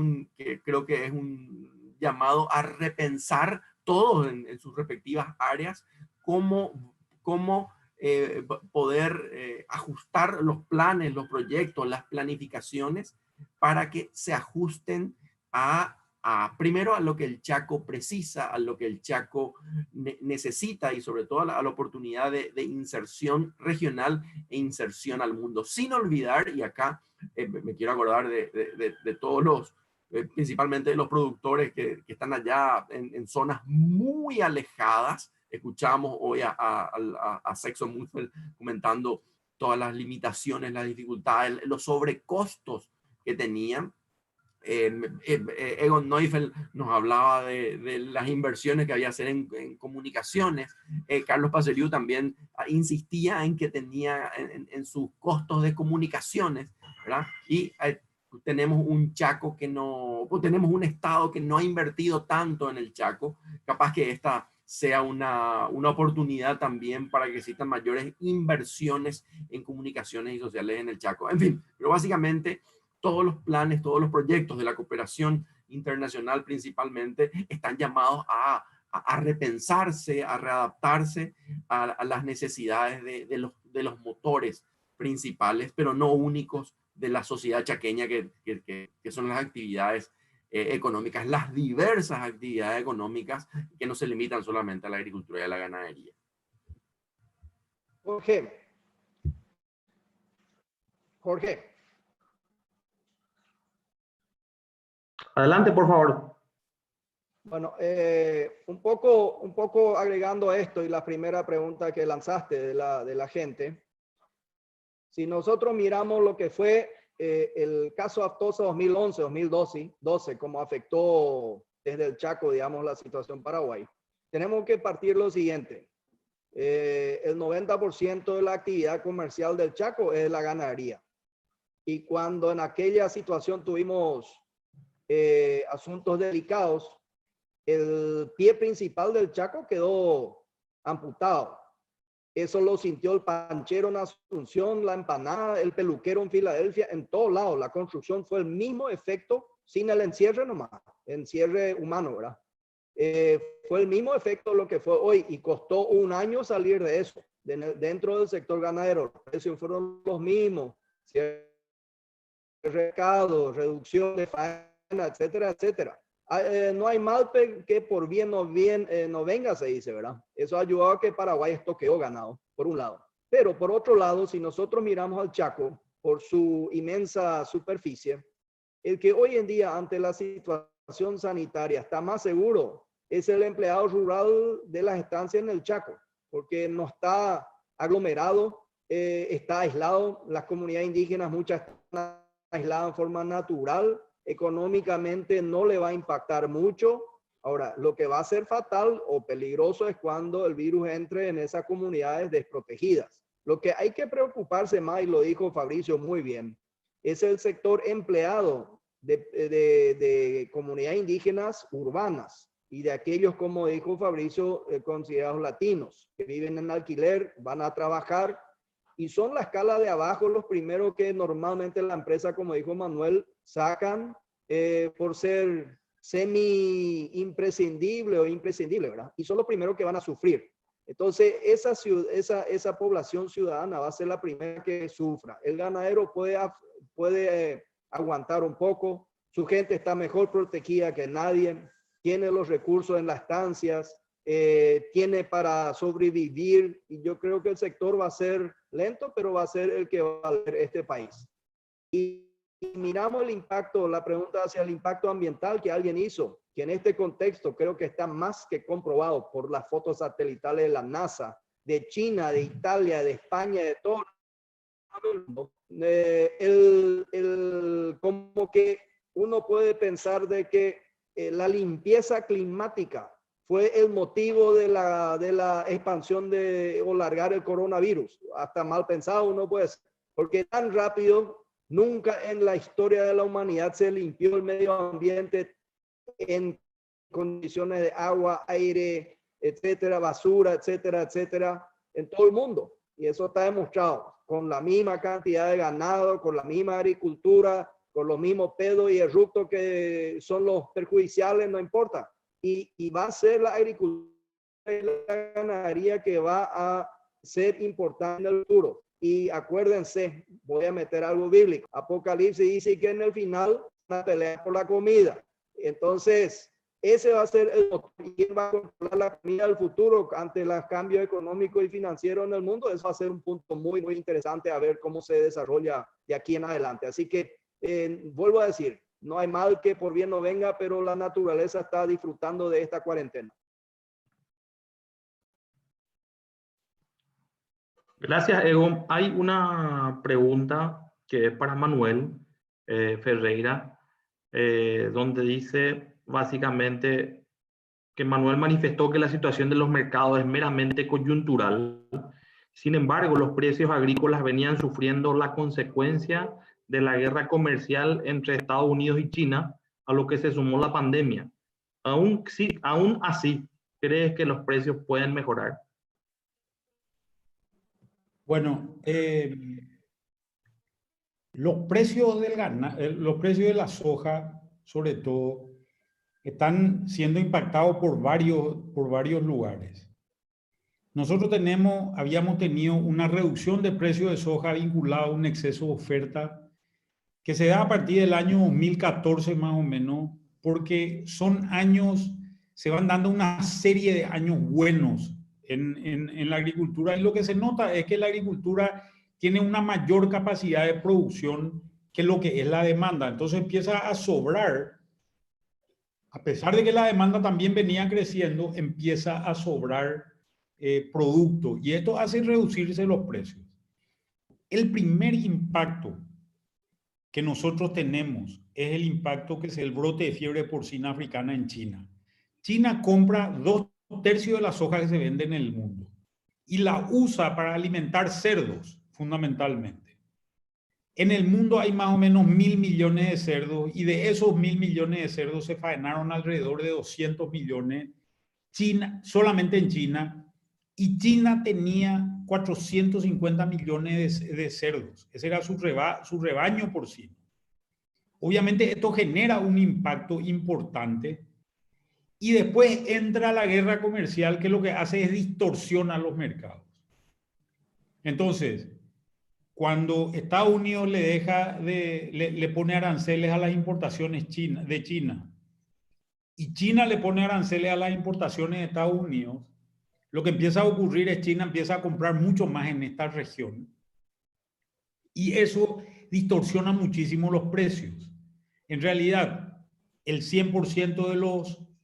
un llamado a repensar todos en sus respectivas áreas cómo poder ajustar los planes, los proyectos, las planificaciones para que se ajusten primero a lo que el Chaco precisa, a lo que el Chaco necesita y sobre todo a la oportunidad de inserción regional e inserción al mundo. Sin olvidar, y acá me quiero acordar de todos los, principalmente de los productores que están allá en zonas muy alejadas. Escuchamos hoy a Sexo Mutual comentando todas las limitaciones, las dificultades, los sobrecostos que tenían. Egon Neufeld nos hablaba de las inversiones que había que hacer en comunicaciones. Carlos Paceriu también insistía en que tenía en sus costos de comunicaciones, ¿verdad? Y tenemos un Chaco tenemos un Estado que no ha invertido tanto en el Chaco. Capaz que esta sea una oportunidad también para que existan mayores inversiones en comunicaciones y sociales en el Chaco. En fin, pero básicamente todos los planes, todos los proyectos de la cooperación internacional principalmente están llamados a repensarse, a readaptarse a las necesidades de los motores principales, pero no únicos de la sociedad chaqueña, que son las actividades económicas, las diversas actividades económicas que no se limitan solamente a la agricultura y a la ganadería. Jorge. Adelante, por favor. Bueno, un poco agregando a esto y la primera pregunta que lanzaste de la gente. Si nosotros miramos lo que fue el caso Aftosa 2011, 2012, cómo afectó desde el Chaco, digamos, la situación Paraguay. tenemos que partir lo siguiente. El 90% de la actividad comercial del Chaco es la ganadería. Y cuando en aquella situación tuvimos asuntos delicados, el pie principal del Chaco quedó amputado. Eso lo sintió el panchero en Asunción, la empanada, el peluquero en Filadelfia, en todos lados. La construcción fue el mismo efecto, sin el encierre nomás, encierre humano, ¿verdad? Fue el mismo efecto lo que fue hoy y costó un año salir de eso. Dentro del sector ganadero, los precios fueron los mismos, recado, reducción de faena, etcétera, etcétera. No hay mal que por bien no venga, se dice, ¿verdad? Eso ha ayudado a que Paraguay estoqueó ganado, por un lado. Pero por otro lado, si nosotros miramos al Chaco, por su inmensa superficie, el que hoy en día, ante la situación sanitaria, está más seguro es el empleado rural de las estancias en el Chaco, porque no está aglomerado, está aislado. Las comunidades indígenas, muchas están aisladas en forma natural, económicamente no le va a impactar mucho. Ahora, lo que va a ser fatal o peligroso es cuando el virus entre en esas comunidades desprotegidas. Lo que hay que preocuparse más, y lo dijo Fabricio muy bien, es el sector empleado de comunidades indígenas urbanas y de aquellos, como dijo Fabricio, considerados latinos, que viven en alquiler, van a trabajar y son la escala de abajo los primeros que normalmente la empresa, como dijo Manuel, sacan por ser semi imprescindible o imprescindible, ¿verdad? Y son los primeros que van a sufrir. Entonces, esa población ciudadana va a ser la primera que sufra. El ganadero puede aguantar un poco, su gente está mejor protegida que nadie, tiene los recursos en las estancias, tiene para sobrevivir, y yo creo que el sector va a ser lento, pero va a ser el que va a valer este país. Y miramos el impacto, la pregunta hacia el impacto ambiental que alguien hizo, que en este contexto creo que está más que comprobado por las fotos satelitales de la NASA, de China, de Italia, de España, de todo el mundo. Como que uno puede pensar de que la limpieza climática fue el motivo de la expansión o largar el coronavirus. Hasta mal pensado uno puede ser, porque tan rápido nunca en la historia de la humanidad se limpió el medio ambiente en condiciones de agua, aire, etcétera, basura, etcétera, etcétera, en todo el mundo. Y eso está demostrado con la misma cantidad de ganado, con la misma agricultura, con los mismos pedos y eructos que son los perjudiciales, no importa. Y va a ser la agricultura y la ganadería que va a ser importante en el futuro. Y acuérdense, voy a meter algo bíblico. Apocalipsis dice que en el final van a pelear por la comida. Entonces, ese va a ser el motor. ¿Quién va a controlar la comida del futuro ante los cambios económicos y financieros en el mundo? Eso va a ser un punto muy, muy interesante a ver cómo se desarrolla de aquí en adelante. Así que, vuelvo a decir, no hay mal que por bien no venga, pero la naturaleza está disfrutando de esta cuarentena. Gracias, Egon. Hay una pregunta que es para Manuel Ferreira, donde dice básicamente que Manuel manifestó que la situación de los mercados es meramente coyuntural. Sin embargo, los precios agrícolas venían sufriendo la consecuencia de la guerra comercial entre Estados Unidos y China, a lo que se sumó la pandemia. Aún así, ¿crees que los precios pueden mejorar? Bueno, los precios los precios de la soja, sobre todo, están siendo impactados por varios lugares. Nosotros habíamos tenido una reducción de precios de soja vinculada a un exceso de oferta que se da a partir del año 2014 más o menos, porque se van dando una serie de años buenos en la agricultura, y lo que se nota es que la agricultura tiene una mayor capacidad de producción que lo que es la demanda. Entonces empieza a sobrar, a pesar de que la demanda también venía creciendo, empieza a sobrar producto, y esto hace reducirse los precios. El primer impacto que nosotros tenemos es el impacto que es el brote de fiebre porcina africana en China. China compra 2 1/3 de la soja que se vende en el mundo y la usa para alimentar cerdos, fundamentalmente. En el mundo hay más o menos 1.000 millones de cerdos y de esos 1.000 millones de cerdos se faenaron alrededor de 200 millones solamente en China, y China tenía 450 millones de cerdos. Ese era su rebaño porcino. Obviamente esto genera un impacto importante y después entra la guerra comercial, que lo que hace es distorsionar los mercados. Entonces, cuando Estados Unidos le pone aranceles a las importaciones de China y China le pone aranceles a las importaciones de Estados Unidos, lo que empieza a ocurrir es China empieza a comprar mucho más en esta región y eso distorsiona muchísimo los precios. En realidad, el 100%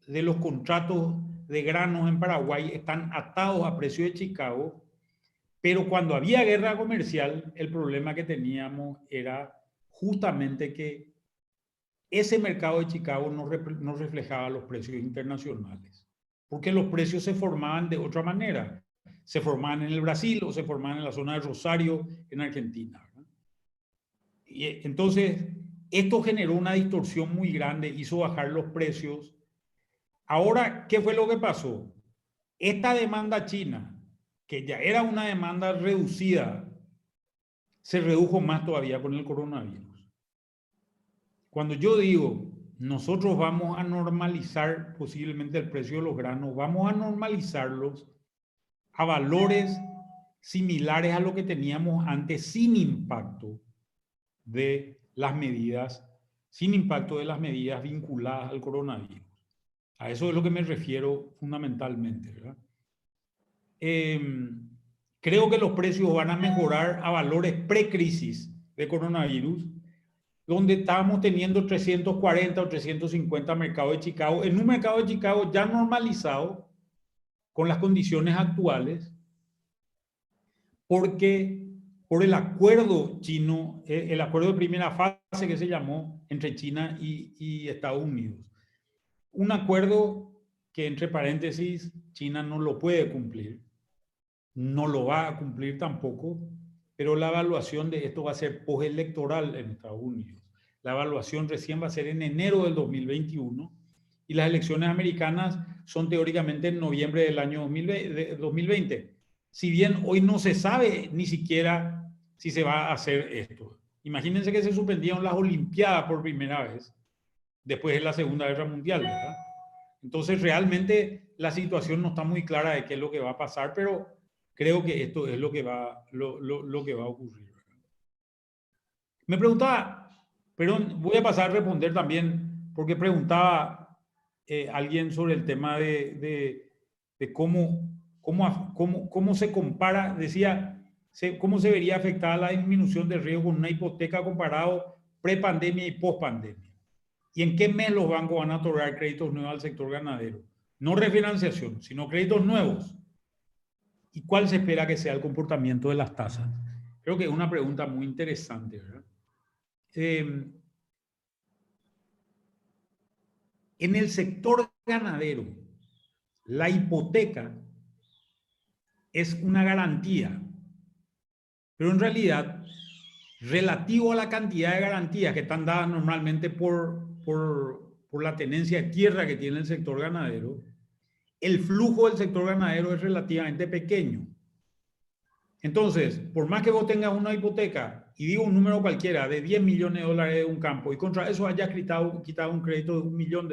de los contratos de granos en Paraguay están atados a precio de Chicago, pero cuando había guerra comercial, el problema que teníamos era justamente que ese mercado de Chicago no reflejaba los precios internacionales, porque los precios se formaban de otra manera. Se formaban en el Brasil o se formaban en la zona de Rosario, en Argentina, ¿verdad? Y entonces, esto generó una distorsión muy grande, hizo bajar los precios. Ahora, ¿qué fue lo que pasó? Esta demanda china, que ya era una demanda reducida, se redujo más todavía con el coronavirus. Cuando yo digo, nosotros vamos a normalizar posiblemente el precio de los granos, vamos a normalizarlos a valores similares a lo que teníamos antes, sin impacto de las medidas, vinculadas al coronavirus. A eso es lo que me refiero fundamentalmente, ¿verdad? Creo que los precios van a mejorar a valores pre-crisis de coronavirus, donde estábamos teniendo 340 o 350 mercados de Chicago, en un mercado de Chicago ya normalizado con las condiciones actuales, porque por el acuerdo chino, el acuerdo de primera fase que se llamó entre China y Estados Unidos. Un acuerdo que, entre paréntesis, China no lo puede cumplir, no lo va a cumplir tampoco, pero la evaluación de esto va a ser postelectoral en Estados Unidos. La evaluación recién va a ser en enero del 2021 y las elecciones americanas son teóricamente en noviembre del año 2020. Si bien hoy no se sabe ni siquiera si se va a hacer esto. Imagínense que se suspendieron las Olimpiadas por primera vez después de la Segunda Guerra Mundial, ¿verdad? Entonces realmente la situación no está muy clara de qué es lo que va a pasar, pero creo que esto es lo que va a ocurrir. Me preguntaba, perdón, voy a pasar a responder también, porque preguntaba alguien sobre el tema de cómo se compara, decía, cómo se vería afectada la disminución de riesgo con una hipoteca comparado pre-pandemia y post-pandemia. ¿Y en qué mes los bancos van a otorgar créditos nuevos al sector ganadero? No refinanciación, sino créditos nuevos. ¿Y cuál se espera que sea el comportamiento de las tasas? Creo que es una pregunta muy interesante, ¿verdad? En el sector ganadero, la hipoteca es una garantía, pero en realidad, relativo a la cantidad de garantías que están dadas normalmente por la tenencia de tierra que tiene el sector ganadero, el flujo del sector ganadero es relativamente pequeño. Entonces, por más que vos tengas una hipoteca, y digo un número cualquiera, de 10 millones de dólares de un campo, y contra eso hayas quitado un crédito de $1 millón,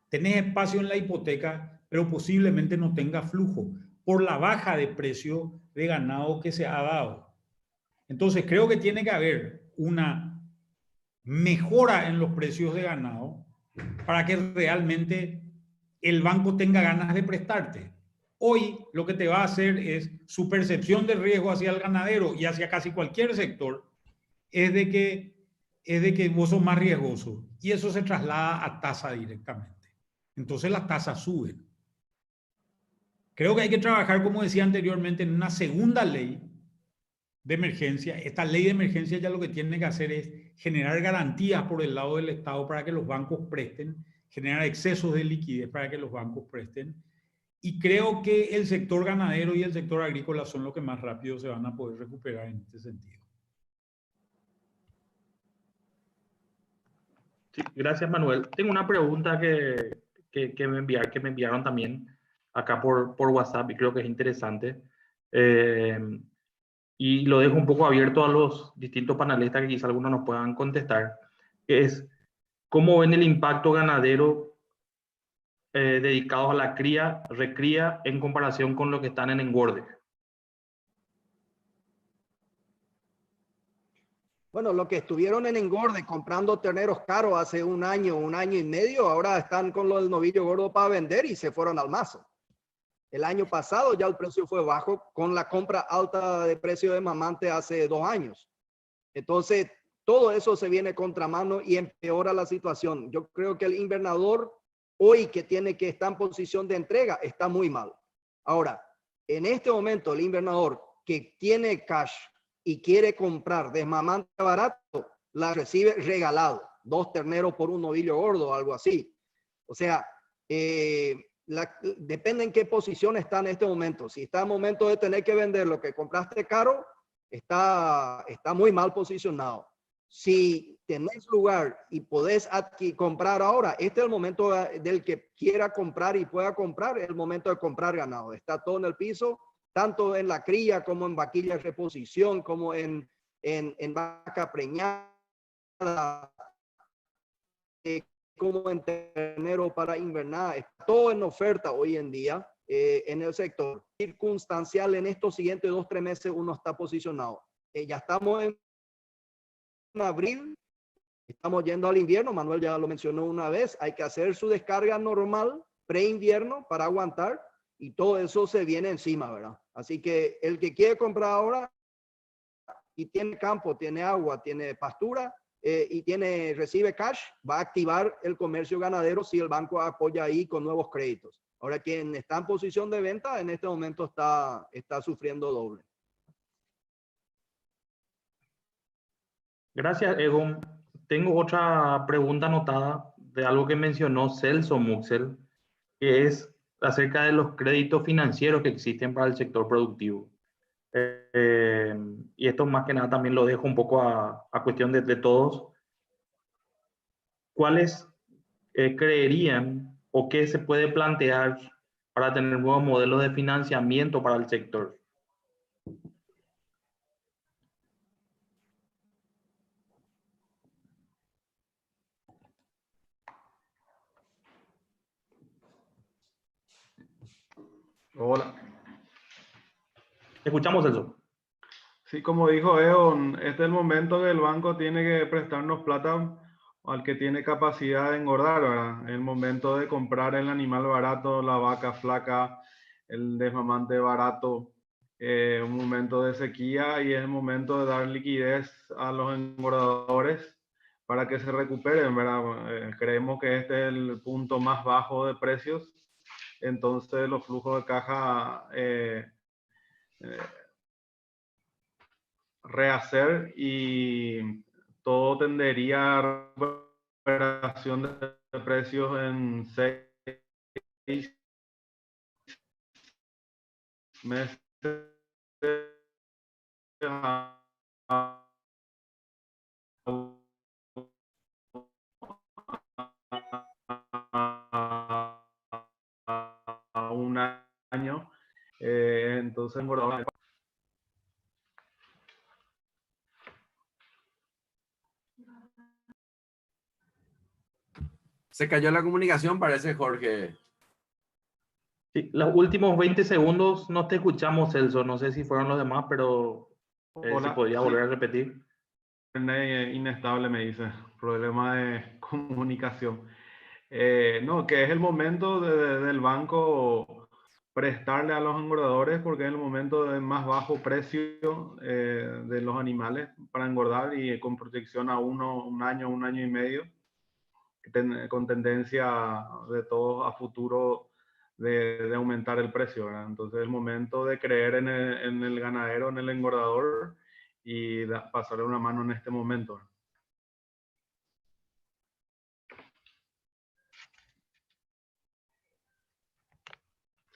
tenés espacio en la hipoteca, pero posiblemente no tenga flujo, por la baja de precio de ganado que se ha dado. Entonces, creo que tiene que haber una mejora en los precios de ganado para que realmente el banco tenga ganas de prestarte. Hoy lo que te va a hacer es su percepción de riesgo hacia el ganadero y hacia casi cualquier sector es de que vos sos más riesgoso y eso se traslada a tasa directamente. Entonces las tasas suben. Creo que hay que trabajar, como decía anteriormente, en una segunda ley de emergencia. Esta ley de emergencia ya lo que tiene que hacer es generar garantías por el lado del Estado para que los bancos presten generar excesos de liquidez para que los bancos presten. Y creo que el sector ganadero y el sector agrícola son los que más rápido se van a poder recuperar en este sentido. Sí, gracias, Manuel. Tengo una pregunta que me enviaron también acá por WhatsApp y creo que es interesante. Y lo dejo un poco abierto a los distintos panelistas que quizá algunos nos puedan contestar, que es cómo ven el impacto ganadero dedicados a la cría, recría, en comparación con los que están en engorde. Bueno, los que estuvieron en engorde comprando terneros caros hace un año y medio, ahora están con lo del novillo gordo para vender y se fueron al mazo. El año pasado ya el precio fue bajo con la compra alta de precio de mamante hace 2 años. Entonces, todo eso se viene contramano y empeora la situación. Yo creo que el invernador hoy que tiene que estar en posición de entrega está muy mal. Ahora, en este momento el invernador que tiene cash y quiere comprar desmamante barato, la recibe regalado. 2 terneros por un novillo gordo o algo así. O sea, depende en qué posición está en este momento. Si está en momento de tener que vender lo que compraste caro, está muy mal posicionado. Si tenés lugar y podés comprar ahora, este es el momento del que quiera comprar y pueda comprar, es el momento de comprar ganado. Está todo en el piso, tanto en la cría como en vaquilla de reposición, como en vaca preñada, como en ternero para invernar. Está todo en oferta hoy en día en el sector. Circunstancial en estos siguientes 2-3 meses uno está posicionado. Ya estamos en abril, estamos yendo al invierno, Manuel ya lo mencionó una vez, hay que hacer su descarga normal pre-invierno para aguantar y todo eso se viene encima, ¿verdad? Así que el que quiere comprar ahora y tiene campo, tiene agua, tiene pastura y recibe cash, va a activar el comercio ganadero si el banco apoya ahí con nuevos créditos. Ahora, quien está en posición de venta en este momento está sufriendo doble. Gracias, Egon. Tengo otra pregunta anotada de algo que mencionó Celso Muxel, que es acerca de los créditos financieros que existen para el sector productivo. Y esto más que nada también lo dejo un poco a cuestión de todos. ¿Cuáles creerían o qué se puede plantear para tener nuevos modelos de financiamiento para el sector? Hola. Escuchamos eso. Sí, como dijo Eon, este es el momento que el banco tiene que prestarnos plata al que tiene capacidad de engordar, ¿verdad? El momento de comprar el animal barato, la vaca flaca, el desmamante barato, un momento de sequía y es el momento de dar liquidez a los engordadores para que se recuperen, ¿verdad? Creemos que este es el punto más bajo de precios, entonces los flujos de caja rehacer y todo tendería a recuperación de precios en 6 meses a un año. Entonces, Se cayó la comunicación, parece, Jorge. Sí, los últimos 20 segundos no te escuchamos, Celso. No sé si fueron los demás, pero si podría volver a repetir. Inestable, me dice, problema de comunicación. No, que es el momento del banco prestarle a los engordadores porque es el momento de más bajo precio de los animales para engordar y con protección a un año y medio, con tendencia de todos a futuro de aumentar el precio, ¿verdad? Entonces es el momento de creer en el ganadero, en el engordador y pasarle una mano en este momento.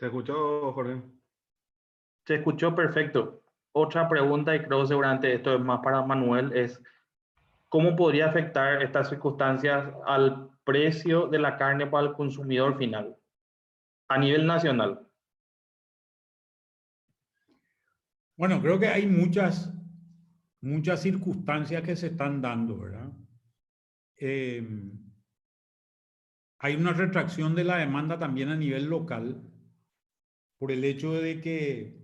¿Se escuchó, Jorge? Se escuchó perfecto. Otra pregunta, y creo seguramente esto es más para Manuel, es ¿cómo podría afectar estas circunstancias al precio de la carne para el consumidor final a nivel nacional? Bueno, creo que hay muchas circunstancias que se están dando, ¿verdad? Hay una retracción de la demanda también a nivel local por el hecho de que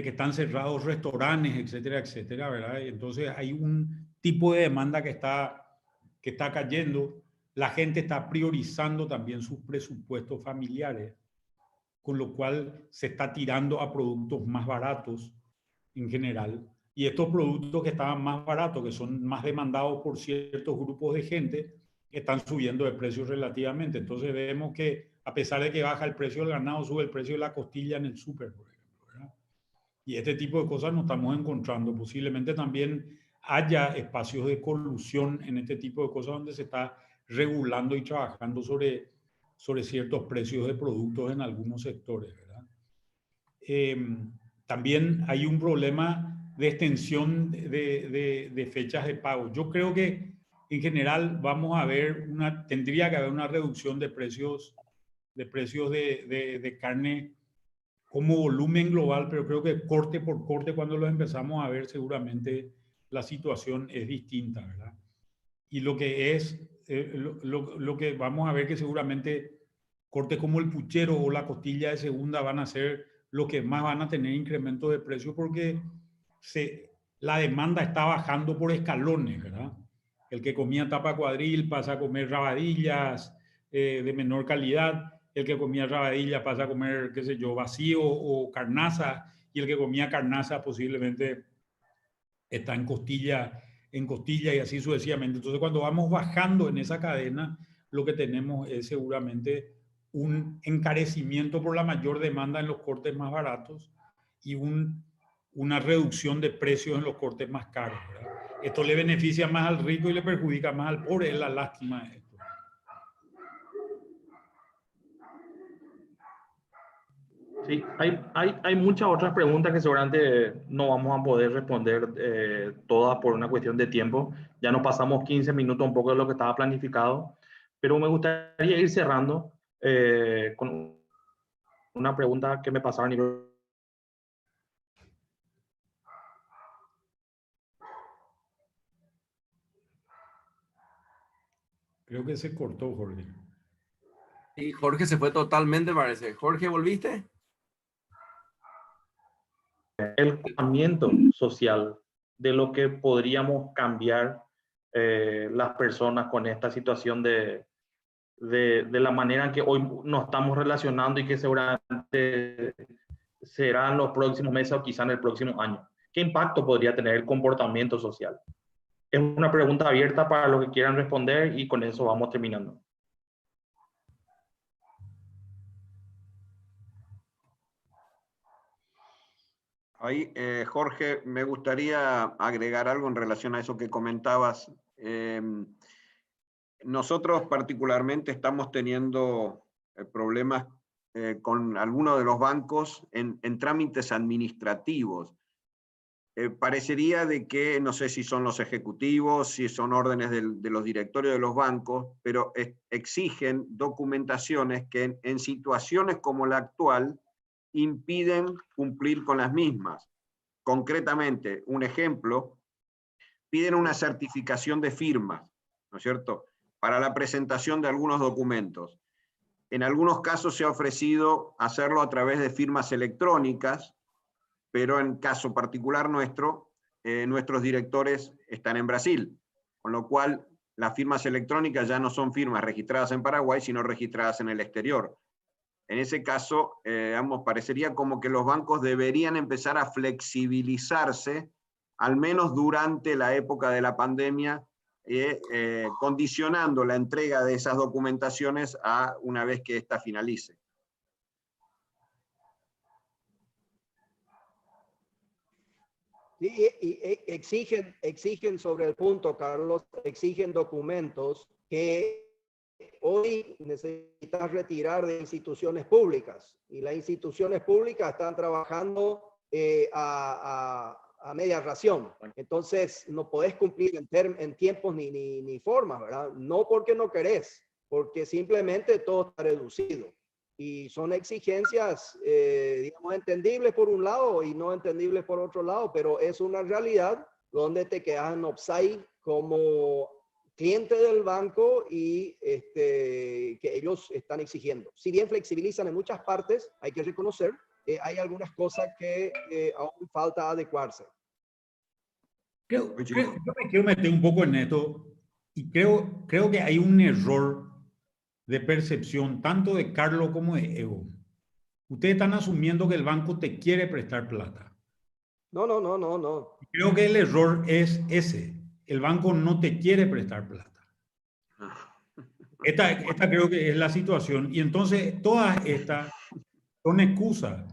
están cerrados restaurantes, etcétera, etcétera, ¿verdad? Entonces hay un tipo de demanda que está cayendo. La gente está priorizando también sus presupuestos familiares, con lo cual se está tirando a productos más baratos en general. Y estos productos que estaban más baratos, que son más demandados por ciertos grupos de gente, están subiendo de precio relativamente. Entonces vemos que a pesar de que baja el precio del ganado, sube el precio de la costilla en el súper, por ejemplo, ¿verdad? Y este tipo de cosas nos estamos encontrando. Posiblemente también haya espacios de colusión en este tipo de cosas donde se está regulando y trabajando sobre ciertos precios de productos en algunos sectores, ¿verdad? También hay un problema de extensión de fechas de pago. Yo creo que en general vamos a ver tendría que haber una reducción de precios de carne como volumen global, pero creo que corte por corte, cuando lo empezamos a ver, seguramente la situación es distinta, ¿verdad? Y lo que vamos a ver que seguramente cortes como el puchero o la costilla de segunda van a ser los que más van a tener incremento de precio, porque la demanda está bajando por escalones, ¿verdad? El que comía tapa cuadril pasa a comer rabadillas de menor calidad, el que comía rabadilla pasa a comer, qué sé yo, vacío o carnaza, y el que comía carnaza posiblemente está en costilla y así sucesivamente. Entonces, cuando vamos bajando en esa cadena, lo que tenemos es seguramente un encarecimiento por la mayor demanda en los cortes más baratos y una reducción de precios en los cortes más caros, ¿verdad? Esto le beneficia más al rico y le perjudica más al pobre, es la lástima de esto. Sí, hay muchas otras preguntas que seguramente no vamos a poder responder todas por una cuestión de tiempo. Ya nos pasamos 15 minutos un poco de lo que estaba planificado, pero me gustaría ir cerrando con una pregunta que me pasaba a nivel. Creo que se cortó, Jorge. Y Jorge se fue totalmente, parece. Jorge, ¿volviste? El comportamiento social de lo que podríamos cambiar las personas con esta situación de la manera en que hoy nos estamos relacionando y que seguramente será en los próximos meses o quizá en el próximo año. ¿Qué impacto podría tener el comportamiento social? Es una pregunta abierta para los que quieran responder y con eso vamos terminando. Ahí, Jorge, me gustaría agregar algo en relación a eso que comentabas. Nosotros particularmente estamos teniendo problemas con algunos de los bancos en trámites administrativos. Parecería de que, no sé si son los ejecutivos, si son órdenes de los directorios de los bancos, pero exigen documentaciones que en situaciones como la actual impiden cumplir con las mismas. Concretamente, un ejemplo, piden una certificación de firmas, ¿no es cierto?, para la presentación de algunos documentos. En algunos casos se ha ofrecido hacerlo a través de firmas electrónicas, pero en caso particular nuestro, nuestros directores están en Brasil, con lo cual las firmas electrónicas ya no son firmas registradas en Paraguay, sino registradas en el exterior. En ese caso, parecería como que los bancos deberían empezar a flexibilizarse, al menos durante la época de la pandemia, condicionando la entrega de esas documentaciones a una vez que ésta finalice. Sí, y exigen sobre el punto, Carlos, exigen documentos que hoy necesitas retirar de instituciones públicas y las instituciones públicas están trabajando a media ración. Entonces, no podés cumplir en tiempos ni formas, ¿verdad? No porque no querés, porque simplemente todo está reducido. Y son exigencias, digamos, entendibles por un lado y no entendibles por otro lado, pero es una realidad donde te quedas en offside como cliente del banco y que ellos están exigiendo. Si bien flexibilizan en muchas partes, hay que reconocer hay algunas cosas que aún falta adecuarse. Yo me quiero meter un poco en esto y creo que hay un error de percepción tanto de Carlos como de Evo. Ustedes están asumiendo que el banco te quiere prestar plata. No. Creo que el error es ese. El banco no te quiere prestar plata. Esta creo que es la situación. Y entonces todas estas son excusas.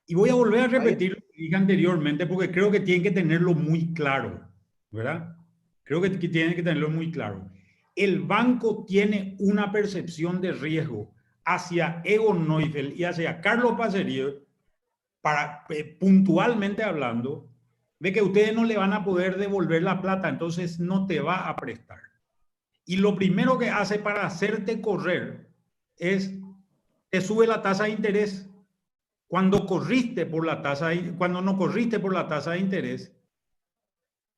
Y voy a volver a repetir lo que dije anteriormente porque creo que tienen que tenerlo muy claro, ¿verdad? Creo que tienen que tenerlo muy claro. El banco tiene una percepción de riesgo hacia Egon Neufeld y hacia Carlos Pazerier, puntualmente hablando, de que ustedes no le van a poder devolver la plata, entonces no te va a prestar. Y lo primero que hace para hacerte correr es te sube la tasa de interés. Cuando no corriste por la tasa de interés,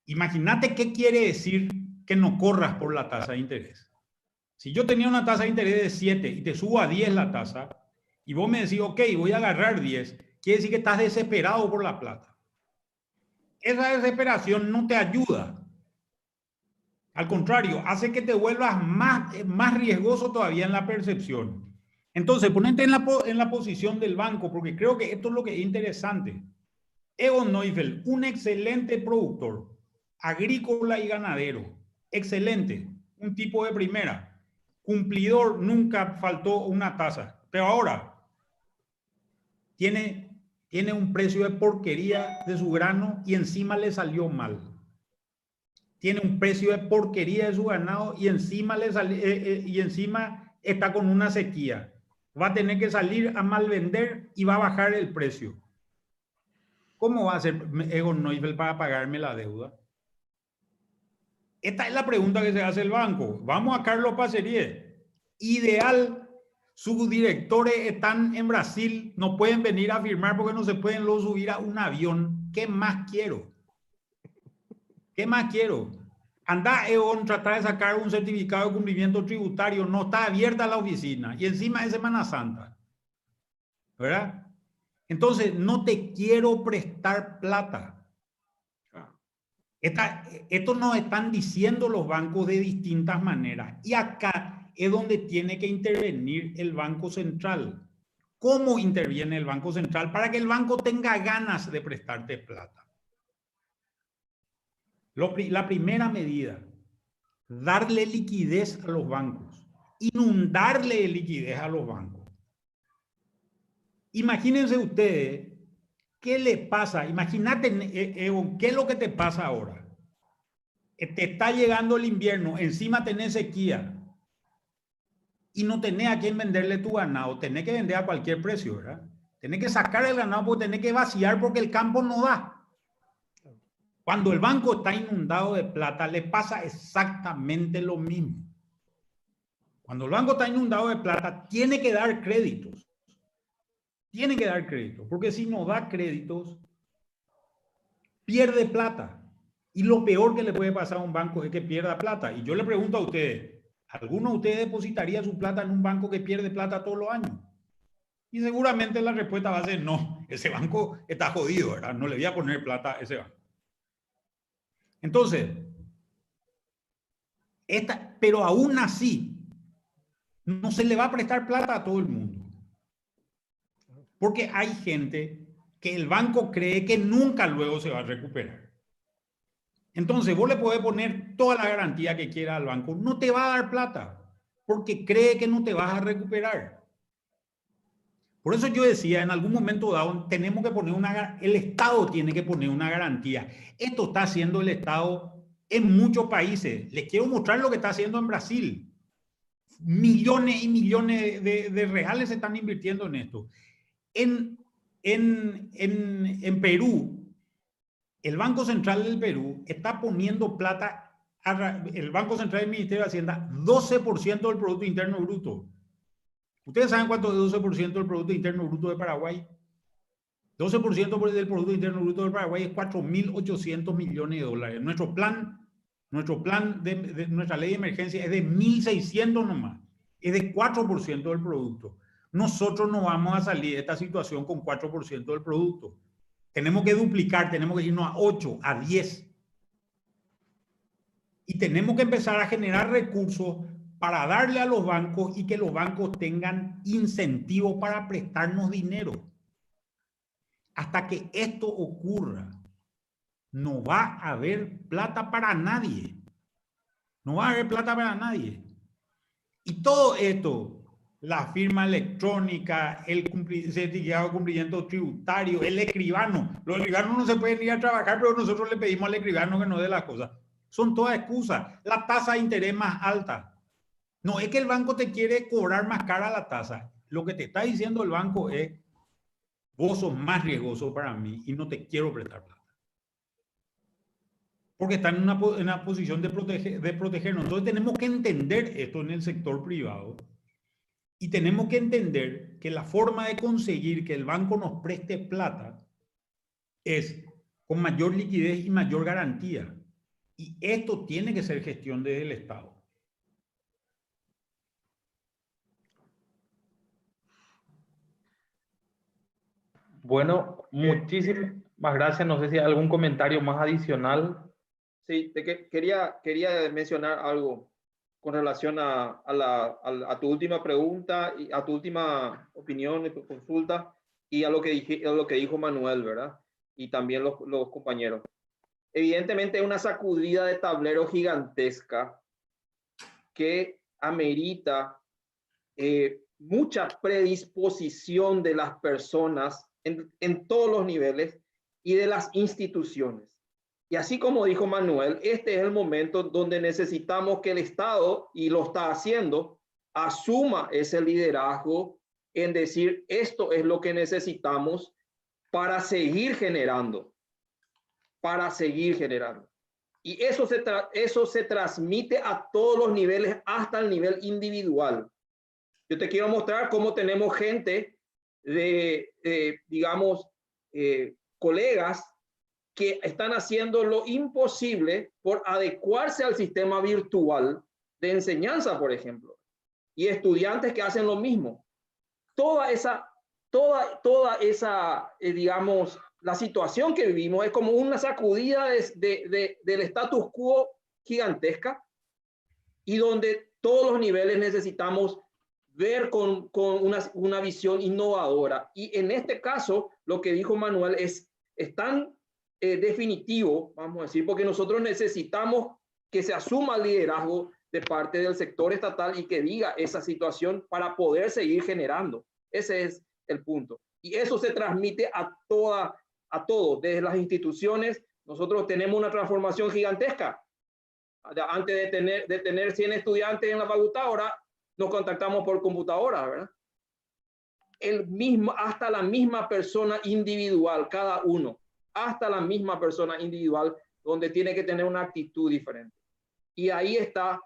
imagínate qué quiere decir que no corras por la tasa de interés. Si yo tenía una tasa de interés de 7 y te subo a 10 la tasa, y vos me decís, ok, voy a agarrar 10, quiere decir que estás desesperado por la plata. Esa desesperación no te ayuda. Al contrario, hace que te vuelvas más riesgoso todavía en la percepción. Entonces, ponete en la posición del banco, porque creo que esto es lo que es interesante. Egon Neufeld, un excelente productor, agrícola y ganadero, excelente, un tipo de primera, cumplidor, nunca faltó una tasa, pero ahora tiene un precio de porquería de su grano y encima le salió mal. Tiene un precio de porquería de su ganado y encima está con una sequía. Va a tener que salir a malvender y va a bajar el precio. ¿Cómo va a hacer Egon Neufeld para pagarme la deuda? Esta es la pregunta que se hace el banco. Vamos a Carlos Pazerier. Ideal, sus directores están en Brasil, no pueden venir a firmar porque no se pueden luego subir a un avión. ¿Qué más quiero? ¿Qué más quiero? Anda, Egon, tratar de sacar un certificado de cumplimiento tributario. No está abierta la oficina. Y encima es Semana Santa. ¿Verdad? Entonces, no te quiero prestar plata. Esto nos están diciendo los bancos de distintas maneras. Y acá es donde tiene que intervenir el Banco Central. ¿Cómo interviene el Banco Central? Para que el banco tenga ganas de prestarte plata. La primera medida, darle liquidez a los bancos, inundarle de liquidez a los bancos. Imagínense ustedes, ¿qué le pasa? Imagínate, Evo, ¿qué es lo que te pasa ahora? Te está llegando el invierno, encima tenés sequía y no tenés a quién venderle tu ganado, tenés que vender a cualquier precio, ¿verdad? Tenés que sacar el ganado porque tenés que vaciar porque el campo no da. Cuando el banco está inundado de plata, le pasa exactamente lo mismo. Cuando el banco está inundado de plata, tiene que dar créditos. Tiene que dar créditos, porque si no da créditos, pierde plata. Y lo peor que le puede pasar a un banco es que pierda plata. Y yo le pregunto a ustedes, ¿alguno de ustedes depositaría su plata en un banco que pierde plata todos los años? Y seguramente la respuesta va a ser no, ese banco está jodido, ¿verdad? No le voy a poner plata a ese banco. Entonces, pero aún así, no se le va a prestar plata a todo el mundo. Porque hay gente que el banco cree que nunca luego se va a recuperar. Entonces, vos le podés poner toda la garantía que quiera al banco, no te va a dar plata, porque cree que no te vas a recuperar. Por eso yo decía, en algún momento dado, tenemos que poner el Estado tiene que poner una garantía. Esto está haciendo el Estado en muchos países. Les quiero mostrar lo que está haciendo en Brasil. millones y millones de reales se están invirtiendo en esto. En Perú, el Banco Central del Perú está poniendo plata, el Banco Central del Ministerio de Hacienda, 12% del Producto Interno Bruto. ¿Ustedes saben cuánto es 12% del Producto Interno Bruto de Paraguay? 12% del Producto Interno Bruto de Paraguay es 4.800 millones de dólares. Nuestro plan de nuestra ley de emergencia es de 1.600 nomás. Es de 4% del producto. Nosotros no vamos a salir de esta situación con 4% del producto. Tenemos que duplicar, tenemos que irnos a 8, a 10. Y tenemos que empezar a generar recursos para darle a los bancos y que los bancos tengan incentivos para prestarnos dinero. Hasta que esto ocurra, no va a haber plata para nadie. No va a haber plata para nadie. Y todo esto, la firma electrónica, el certificado de cumplimiento tributario, el escribano. Los escribanos no se pueden ir a trabajar, pero nosotros le pedimos al escribano que nos dé las cosas. Son todas excusas. La tasa de interés más alta. No es que el banco te quiere cobrar más cara la tasa. Lo que te está diciendo el banco es: vos sos más riesgoso para mí y no te quiero prestar plata. Porque están en una posición de protegernos. Entonces tenemos que entender esto en el sector privado y tenemos que entender que la forma de conseguir que el banco nos preste plata es con mayor liquidez y mayor garantía. Y esto tiene que ser gestión desde el Estado. Bueno, muchísimas gracias. No sé si hay algún comentario más adicional. Sí, quería mencionar algo con relación a tu última pregunta y a tu última opinión, tu consulta, y a lo que dijo Manuel, ¿verdad? Y también los compañeros. Evidentemente es una sacudida de tablero gigantesca que amerita mucha predisposición de las personas en todos los niveles y de las instituciones. Y así como dijo Manuel, este es el momento donde necesitamos que el Estado, y lo está haciendo, asuma ese liderazgo en decir: esto es lo que necesitamos para seguir generando. Y eso se transmite a todos los niveles, hasta el nivel individual. Yo te quiero mostrar cómo tenemos gente digamos, colegas que están haciendo lo imposible por adecuarse al sistema virtual de enseñanza, por ejemplo, y estudiantes que hacen lo mismo. Toda esa, digamos, la situación que vivimos es como una sacudida del status quo gigantesca, y donde todos los niveles necesitamos ver con una visión innovadora. Y en este caso, lo que dijo Manuel es tan definitivo, vamos a decir, porque nosotros necesitamos que se asuma el liderazgo de parte del sector estatal y que diga esa situación para poder seguir generando. Ese es el punto. Y eso se transmite a todos, desde las instituciones. Nosotros tenemos una transformación gigantesca. Antes de tener 100 estudiantes en la facultad, ahora nos contactamos por computadora, ¿verdad? Hasta la misma persona individual, cada uno, hasta la misma persona individual, donde tiene que tener una actitud diferente. Y ahí está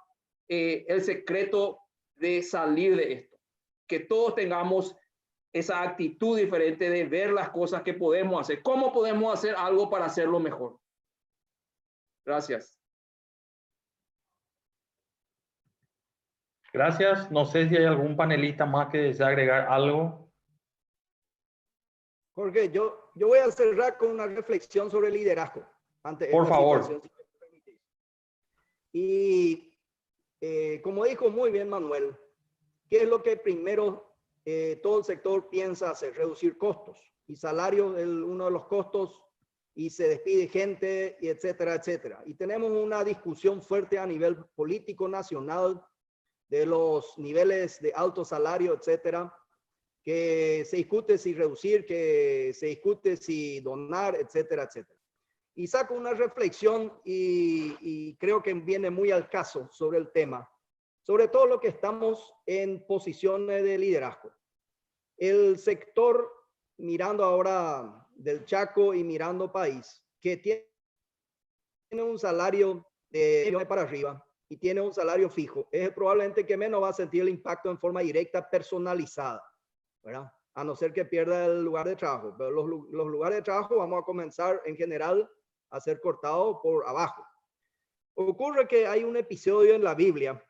el secreto de salir de esto. Que todos tengamos esa actitud diferente de ver las cosas que podemos hacer. ¿Cómo podemos hacer algo para hacerlo mejor? Gracias. Gracias. No sé si hay algún panelista más que desea agregar algo. Jorge, yo voy a cerrar con una reflexión sobre liderazgo. Por favor. Y como dijo muy bien Manuel, ¿qué es lo que primero todo el sector piensa hacer? Reducir costos. Y salario es uno de los costos, y se despide gente, y etcétera, etcétera. Y tenemos una discusión fuerte a nivel político nacional de los niveles de alto salario, etcétera, que se discute si reducir, que se discute si donar, etcétera, etcétera. Y saco una reflexión y creo que viene muy al caso sobre el tema, sobre todo los que estamos en posiciones de liderazgo. El sector, mirando ahora del Chaco y mirando país, que tiene un salario de para arriba y tiene un salario fijo, es probablemente que menos va a sentir el impacto en forma directa, personalizada, ¿verdad? A no ser que pierda el lugar de trabajo. Pero los lugares de trabajo vamos a comenzar en general a ser cortados por abajo. Ocurre que hay un episodio en la Biblia.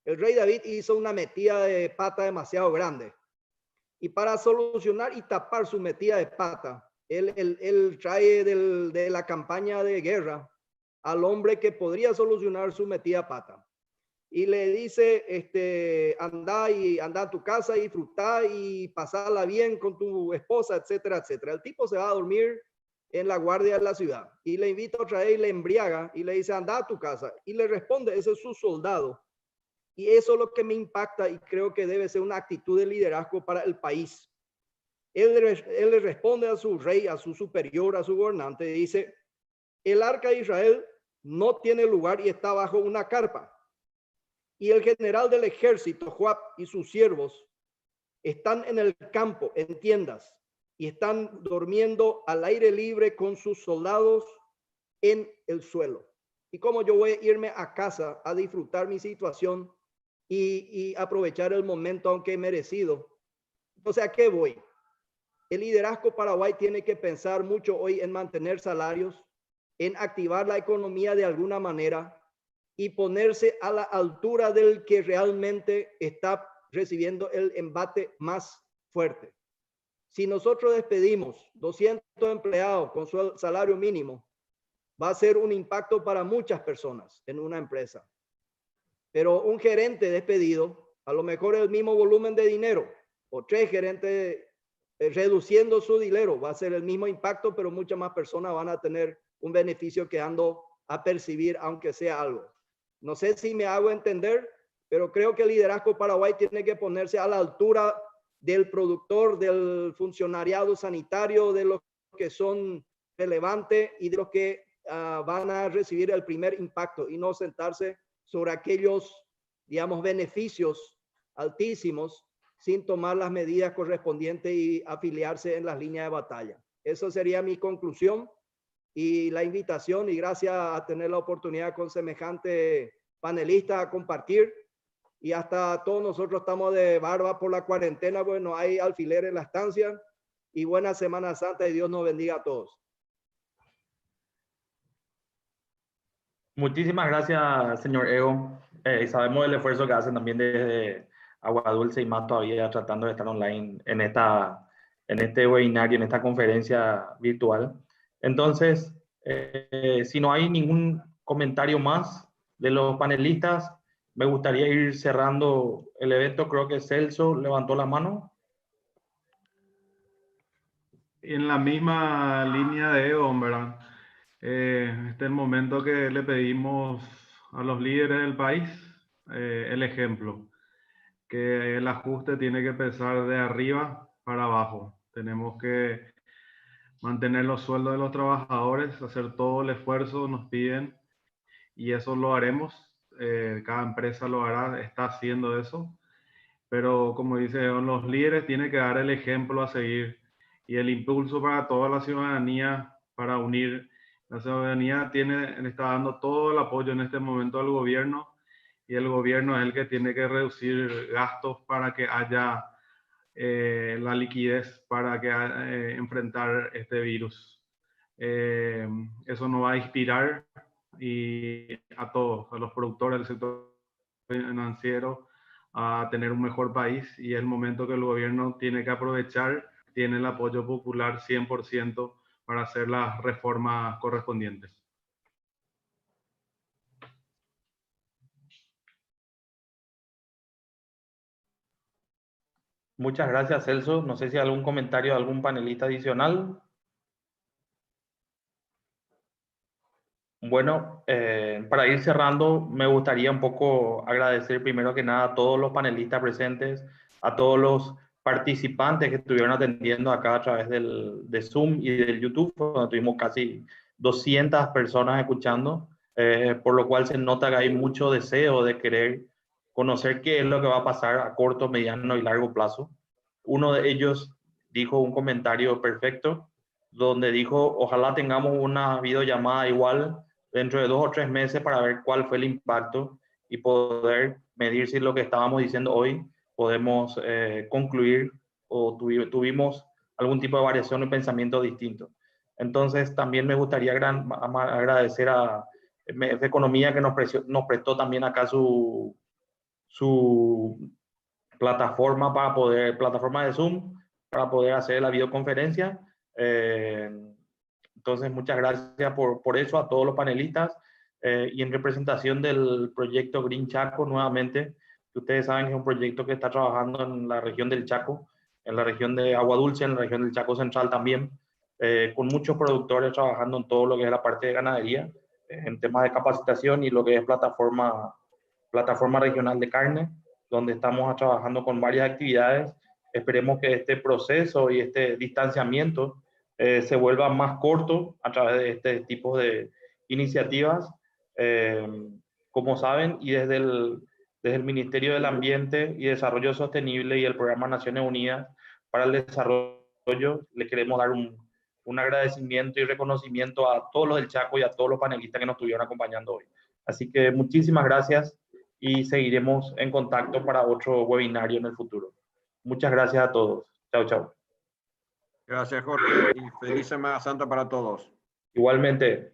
El rey David hizo una metida de pata demasiado grande. Y para solucionar y tapar su metida de pata, él trae de la campaña de guerra al hombre que podría solucionar su metida de pata. Y le dice, anda a tu casa y disfruta y pasarla bien con tu esposa, etcétera, etcétera. El tipo se va a dormir en la guardia de la ciudad y le invita otra vez y le embriaga y le dice, anda a tu casa. Y le responde, ese es su soldado. Y eso es lo que me impacta y creo que debe ser una actitud de liderazgo para el país. Él le responde a su rey, a su superior, a su gobernante, y dice, el arca de Israel no tiene lugar y está bajo una carpa. Y el general del ejército, Joab, y sus siervos están en el campo, en tiendas, y están durmiendo al aire libre con sus soldados en el suelo. Y como yo voy a irme a casa a disfrutar mi situación y aprovechar el momento, aunque merecido. Entonces, ¿a qué voy? El liderazgo Paraguay tiene que pensar mucho hoy en mantener salarios, en activar la economía de alguna manera y ponerse a la altura del que realmente está recibiendo el embate más fuerte. Si nosotros despedimos 200 empleados con su salario mínimo, va a ser un impacto para muchas personas en una empresa. Pero un gerente despedido, a lo mejor el mismo volumen de dinero, o 3 gerentes reduciendo su dinero, va a ser el mismo impacto, pero muchas más personas van a tener un beneficio que ando a percibir, aunque sea algo. No sé si me hago entender, pero creo que el liderazgo Paraguay tiene que ponerse a la altura del productor, del funcionariado sanitario, de los que son relevantes y de los que van a recibir el primer impacto y no sentarse sobre aquellos, digamos, beneficios altísimos sin tomar las medidas correspondientes y afiliarse en las líneas de batalla. Eso sería mi conclusión y la invitación, y gracias a tener la oportunidad con semejante panelista a compartir. Y hasta todos nosotros estamos de barba por la cuarentena, bueno, hay alfiler en la estancia. Y buena Semana Santa y Dios nos bendiga a todos. Muchísimas gracias, señor Ego. Sabemos el esfuerzo que hacen también desde Agua Dulce y más todavía tratando de estar online en este webinario, en esta conferencia virtual. Entonces, si no hay ningún comentario más de los panelistas, me gustaría ir cerrando el evento. Creo que Celso levantó la mano. En la misma línea de Ego, ¿verdad? Este es el momento que le pedimos a los líderes del país el ejemplo, que el ajuste tiene que empezar de arriba para abajo. Tenemos que mantener los sueldos de los trabajadores, hacer todo el esfuerzo, nos piden, y eso lo haremos. Cada empresa lo hará, está haciendo eso. Pero como dice, los líderes tienen que dar el ejemplo a seguir y el impulso para toda la ciudadanía para unir. La ciudadanía le está dando todo el apoyo en este momento al gobierno y el gobierno es el que tiene que reducir gastos para que haya la liquidez para que enfrentar este virus. Eso nos va a inspirar y a todos, a los productores del sector financiero, a tener un mejor país, y es el momento que el gobierno tiene que aprovechar, tiene el apoyo popular 100% para hacer las reformas correspondientes. Muchas gracias, Celso. No sé si hay algún comentario de algún panelista adicional. Bueno, para ir cerrando, me gustaría un poco agradecer primero que nada a todos los panelistas presentes, a todos los participantes que estuvieron atendiendo acá a través de Zoom y del YouTube, donde tuvimos casi 200 personas escuchando, por lo cual se nota que hay mucho deseo de querer conocer qué es lo que va a pasar a corto, mediano y largo plazo. Uno de ellos dijo un comentario perfecto, donde dijo, ojalá tengamos una videollamada igual dentro de 2 o 3 meses para ver cuál fue el impacto y poder medir si lo que estábamos diciendo hoy podemos concluir o tuvimos algún tipo de variación o pensamiento distinto. Entonces, también me gustaría agradecer a MF Economía que nos prestó también acá su plataforma plataforma de Zoom para poder hacer la videoconferencia. Entonces, muchas gracias por eso a todos los panelistas y en representación del proyecto Green Chaco, nuevamente, que ustedes saben que es un proyecto que está trabajando en la región del Chaco, en la región de Agua Dulce, en la región del Chaco Central también, con muchos productores trabajando en todo lo que es la parte de ganadería, en temas de capacitación y lo que es plataforma regional de carne, donde estamos trabajando con varias actividades. Esperemos que este proceso y este distanciamiento se vuelva más corto a través de este tipo de iniciativas. Como saben, y desde el Ministerio del Ambiente y Desarrollo Sostenible y el Programa Naciones Unidas para el Desarrollo, le queremos dar un agradecimiento y reconocimiento a todos los del Chaco y a todos los panelistas que nos estuvieron acompañando hoy. Así que muchísimas gracias y seguiremos en contacto para otro webinario en el futuro. Muchas gracias a todos. Chao, chao. Gracias, Jorge, y feliz Semana Santa para todos. Igualmente.